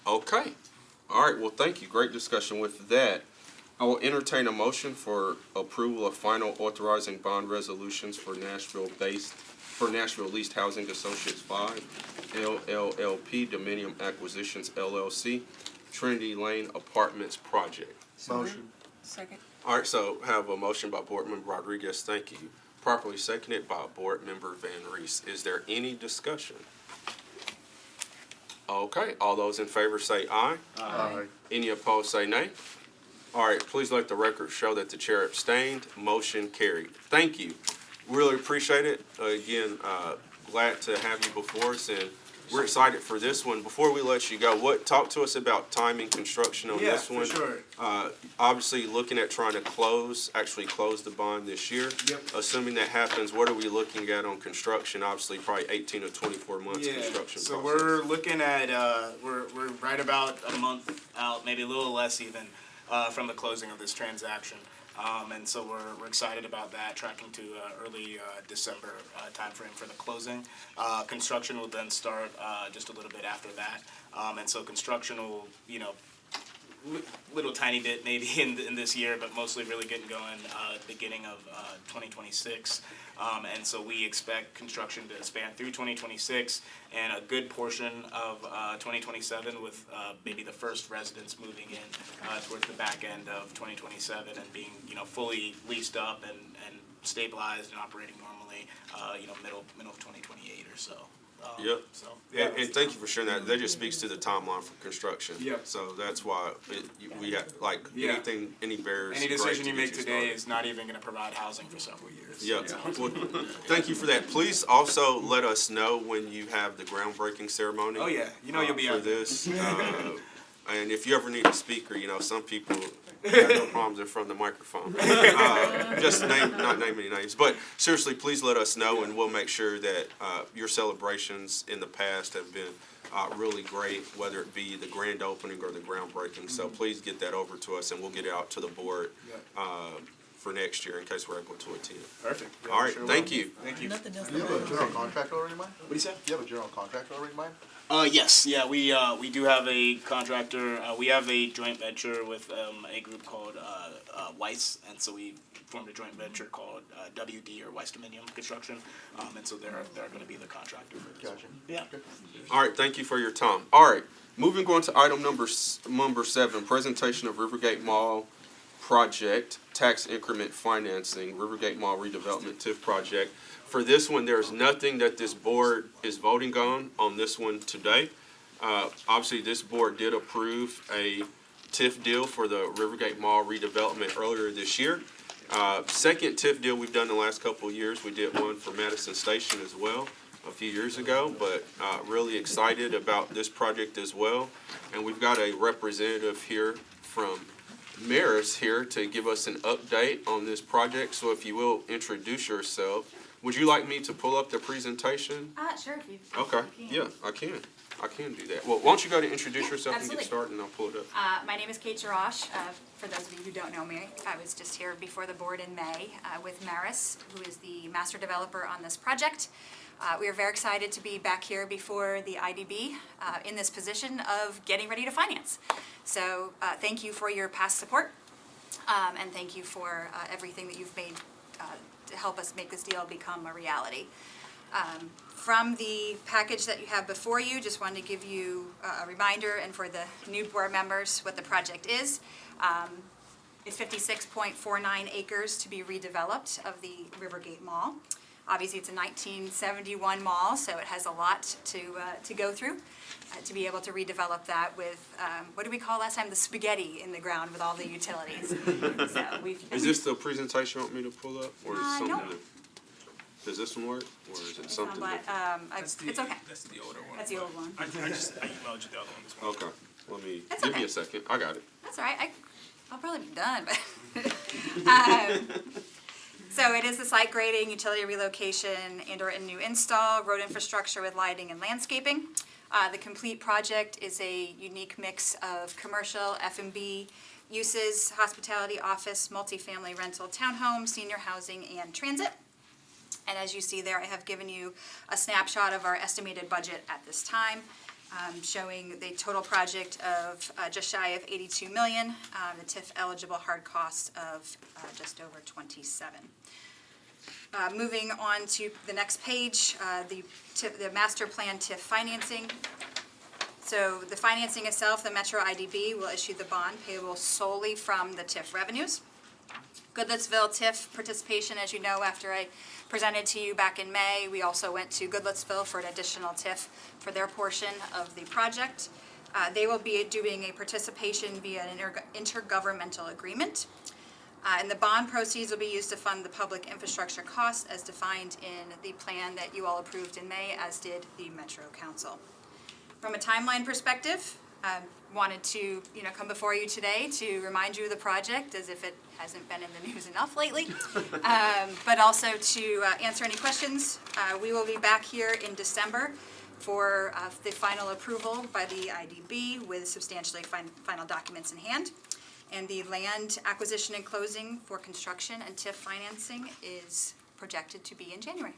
Okay. All right. Well, thank you. Great discussion with that. I will entertain a motion for approval of final authorizing bond resolutions for Nashville Leased Housing Associates 5, LLLP, Dominium Acquisitions LLC, Trinity Lane Apartments Project. Motion. Second. All right, so have a motion by Board Member Rodriguez, thank you. Properly seconded by Board Member Van Reese. Is there any discussion? Okay, all those in favor say aye. Aye. Any opposed say nay. All right, please let the record show that the chair abstained. Motion carried. Thank you. Really appreciate it. Again, glad to have you before us, and we're excited for this one. Before we let you go, talk to us about timing construction on this one. Yeah, for sure. Obviously, looking at trying to actually close the bond this year. Yep. Assuming that happens, what are we looking at on construction? Obviously, probably 18 to 24 months construction So process. we're looking at, we're right about a month out, maybe a little less even, from the closing of this transaction. And so we're excited about that, tracking to early December timeframe for the closing. Construction will then start just a little bit after that. And so construction will, little tiny bit maybe in this year, but mostly really getting going beginning of 2026. And so we expect construction to span through 2026 and a good portion of 2027 with maybe the first residents moving in towards the back end of 2027 and being, fully leased up and stabilized and operating normally, middle of 2028 or so. Yep. So, And thank you for sharing that. That just speaks to the timeline for construction. Yep. So that's why we have, any barriers. Any great decision to you get make today started. is not even going to provide housing for several years. Yep. Well, thank you for that. Please also let us know when you have the groundbreaking ceremony. Oh yeah, you'll be for out there. this. And if you ever need a speaker, some people have no problems in front of the microphone. Just not name any names. But seriously, please let us know, and we'll make sure that your celebrations in the past have been really great, whether it be the grand opening or the groundbreaking. So please get that over to us, and we'll get it out to the board for next year in case we're able to attend. Perfect. Yeah, All right, sure thank will. you. Thank you. Nothing else. Do you have a general contractor already in mind? What do you say? Do you have a general contractor already in mind? Yes, yeah, we do have a contractor. We have a joint venture with a group called Weiss, and so we formed a joint venture called WD or Weiss Dominion Construction, and so they're going to be the contractor for this. Gotcha. Yeah. All right, thank you for your time. All right, moving on to item number 7, presentation of Rivergate Mall project, tax increment financing, Rivergate Mall redevelopment TIF project. For this one, there's nothing that this board is voting on this one today. Obviously, this board did approve a TIF deal for the Rivergate Mall redevelopment earlier this year. Second TIF deal we've done the last couple of years. We did one for Madison Station as well a few years ago, but really excited about this project as well. And we've got a representative here from Maris here to give us an update on this project. So if you will, introduce yourself. Would you like me to pull up the presentation? Sure, if you. Okay, yeah, I can do that. Well, why don't you go to introduce yourself and absolutely. get started, and I'll pull it up. My name is Kate Jarash. For those of you who don't know me, I was just here before the board in May with Maris, who is the master developer on this project. We are very excited to be back here before the IDB in this position of getting ready to finance. So thank you for your past support, and thank you for everything that you've made to help us make this deal become a reality. From the package that you have before you, just wanted to give you a reminder, and for the new board members, what the project is. It's 56.49 acres to be redeveloped of the Rivergate Mall. Obviously, it's a 1971 mall, so it has a lot to go through to be able to redevelop that with, what did we call last time? The spaghetti in the ground with all the utilities. So Is this the presentation you want me to pull up, or is it something no. that, does this one work, or is it something But different? it's okay. That's the older one. That's the old one. I emailed you the other one as well. Okay, let me, That's give me okay. a second, I got it. That's all right. I'll probably be done, but. So it is the site grading, utility relocation, and/or a new install, road infrastructure with lighting and landscaping. The complete project is a unique mix of commercial, F&B uses, hospitality, office, multifamily rental, townhome, senior housing, and transit. And as you see there, I have given you a snapshot of our estimated budget at this time, showing the total project of just shy of $82 million, the TIF eligible hard cost of just over $27. Moving on to the next page, the master plan TIF financing. So the financing itself, the Metro IDB will issue the bond payable solely from the TIF revenues. Goodlettsville TIF participation, as you know, after I presented to you back in May, we also went to Goodlettsville for an additional TIF for their portion of the project. They will be doing a participation via an intergovernmental agreement. And the bond proceeds will be used to fund the public infrastructure costs as defined in the plan that you all approved in May, as did the Metro Council. From a timeline perspective, wanted to, come before you today to remind you of the project as if it hasn't been in the news enough lately, but also to answer any questions. We will be back here in December for the final approval by the IDB with substantially final documents in hand. And the land acquisition and closing for construction and TIF financing is projected to be in January.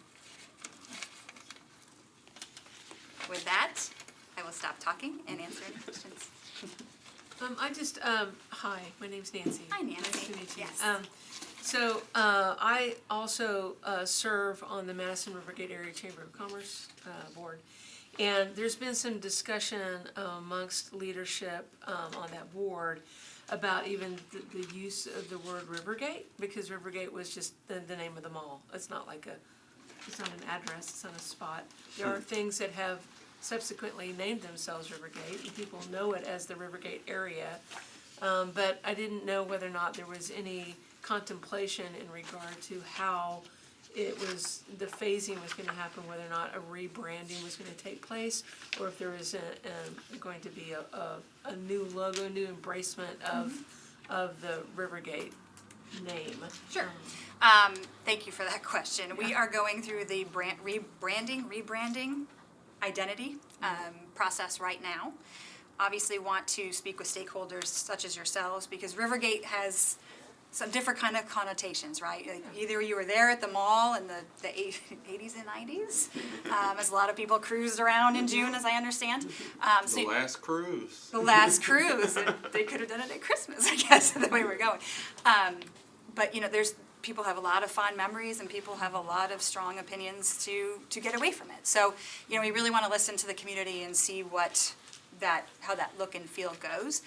With that, I will stop talking and answer any questions. Hi, my name's Nancy. Hi, Nancy. Nice to meet you. Yes. I also serve on the Madison Rivergate Area Chamber of Commerce Board. And there's been some discussion amongst leadership on that board about even the use of the word Rivergate, because Rivergate was just the name of the mall. It's not it's not an address, it's not a spot. There are things that have subsequently named themselves Rivergate, and people know it as the Rivergate area. But I didn't know whether or not there was any contemplation in regard to how the phasing was gonna happen, whether or not a rebranding was gonna take place, or if there was going to be a new logo, new embracement of the Rivergate name. Sure. Thank you for that question. We are going through the rebranding identity process right now. Obviously want to speak with stakeholders such as yourselves, because Rivergate has some different kind of connotations, right? Like either you were there at the mall in the 80s and 90s, as a lot of people cruised around in June, as I understand. The last cruise. The last cruise. They could have done it at Christmas, I guess, the way we're going. But people have a lot of fond memories, and people have a lot of strong opinions to get away from it. So, we really want to listen to the community and see how that look and feel goes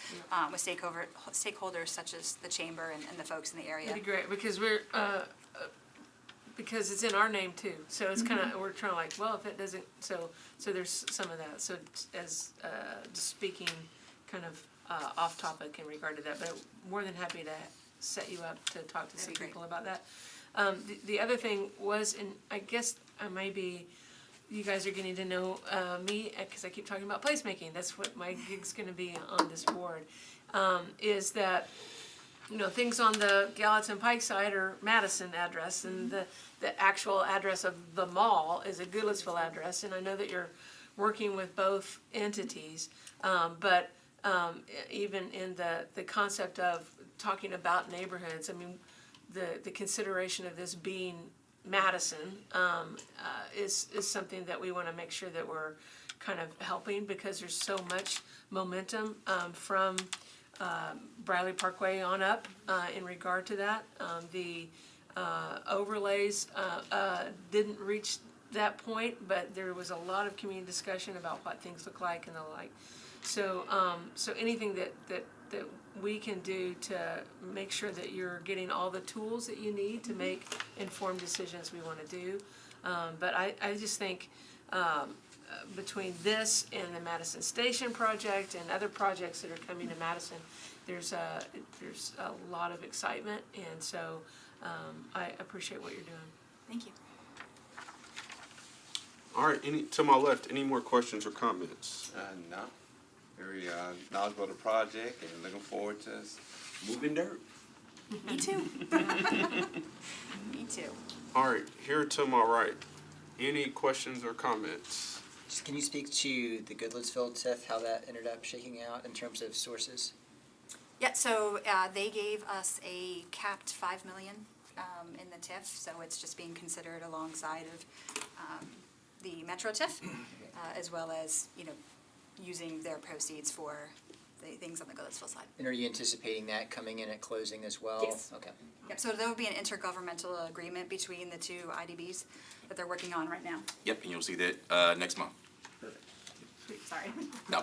with stakeholders such as the chamber and the folks in the area. That'd be great, because because it's in our name too. So it's kind of, we're trying to well, if it doesn't, so there's some of that. So as just speaking kind of off topic in regard to that, but more than happy to set you up to talk to some people about that. The other thing was, and I guess you guys are getting to know me, because I keep talking about placemaking. That's what my gig's gonna be on this board, is that, things on the Gallatin Pike side are Madison address, and the actual address of the mall is a Goodlettsville address, and I know that you're working with both entities, but even in the concept of talking about neighborhoods, the consideration of this being Madison is something that we want to make sure that we're kind of helping, because there's so much momentum from Bradley Parkway on up in regard to that. The overlays didn't reach that point, but there was a lot of community discussion about what things look like and the like. So anything that we can do to make sure that you're getting all the tools that you need to make informed decisions we want to do. But I just think between this and the Madison Station project and other projects that are coming to Madison, there's a lot of excitement, and so I appreciate what you're doing. Thank you. All right, to my left, any more questions or comments? No. Very knowledgeable of the project, and looking forward to moving dirt. Me too. Me too. All right, here to my right, any questions or comments? Just can you speak to the Goodlettsville TIF, how that ended up shaking out in terms of sources? Yeah, so they gave us a capped $5 million in the TIF, so it's just being considered alongside of the Metro TIF, as well as, using their proceeds for the things on the Goodlettsville side. And are you anticipating that coming in at closing as well? Yes. Okay. Yep, so there will be an intergovernmental agreement between the two IDBs that they're working on right now. Yep, and you'll see that next month. Sorry. No.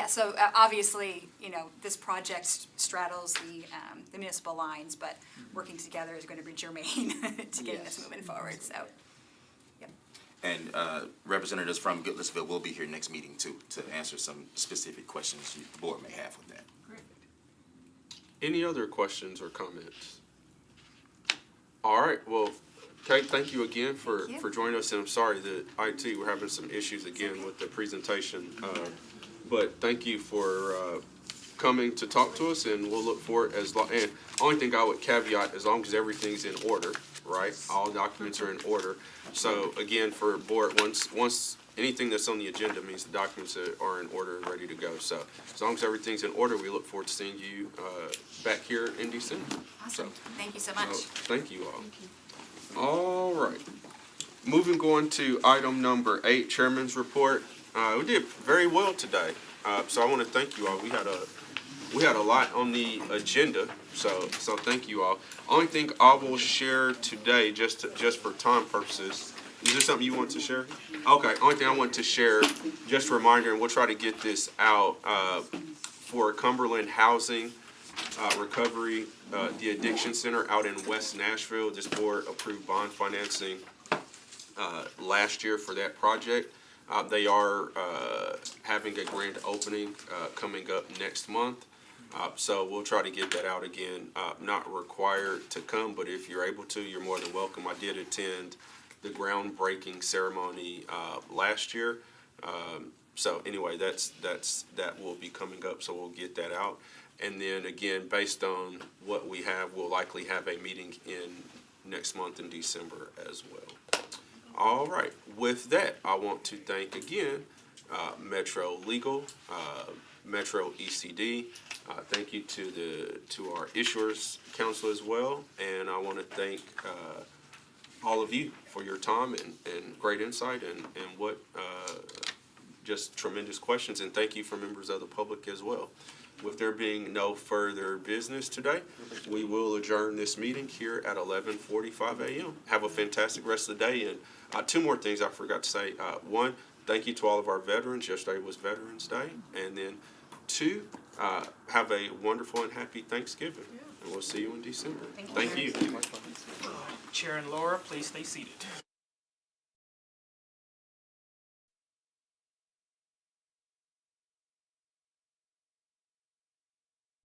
So obviously, this project straddles the municipal lines, but working together is going to be germane to getting this moving forward, so. And representatives from Goodlettsville will be here next meeting too, to answer some specific questions the board may have with that. Great. Any other questions or comments? All right, well, Kate, thank you again for joining us, and I'm sorry that IT, we're having some issues again with the presentation. But thank you for coming to talk to us, and we'll look for it and only thing I would caveat, as long as everything's in order, right? All documents are in order. So again, for board, once anything that's on the agenda means the documents are in order and ready to go. So as long as everything's in order, we look forward to seeing you back here in December. Awesome. Thank you so much. Thank you all. All right. Moving on to item number 8, Chairman's Report. We did very well today, so I want to thank you all. We had a lot on the agenda, so thank you all. Only thing I will share today, just for time purposes, is there something you want to share? Okay, only thing I want to share, just a reminder, and we'll try to get this out, for Cumberland Housing Recovery, the Addiction Center out in West Nashville. This board approved bond financing last year for that project. They are having a grand opening coming up next month. So we'll try to get that out again. Not required to come, but if you're able to, you're more than welcome. I did attend the groundbreaking ceremony last year. So anyway, that will be coming up, so we'll get that out. And then again, based on what we have, we'll likely have a meeting in next month in December as well. All right, with that, I want to thank again Metro Legal, Metro ECD. Thank you to our Issuers Council as well, and I want to thank all of you for your time and great insight and what just tremendous questions, and thank you for members of the public as well. With there being no further business today, we will adjourn this meeting here at 11:45 a.m. Have a fantastic rest of the day. And 2 more things I forgot to say. 1, thank you to all of our veterans. Yesterday was Veterans Day. And then 2, have a wonderful and happy Thanksgiving. And we'll see you in December. Thank you. Chair and Laura, please stay seated.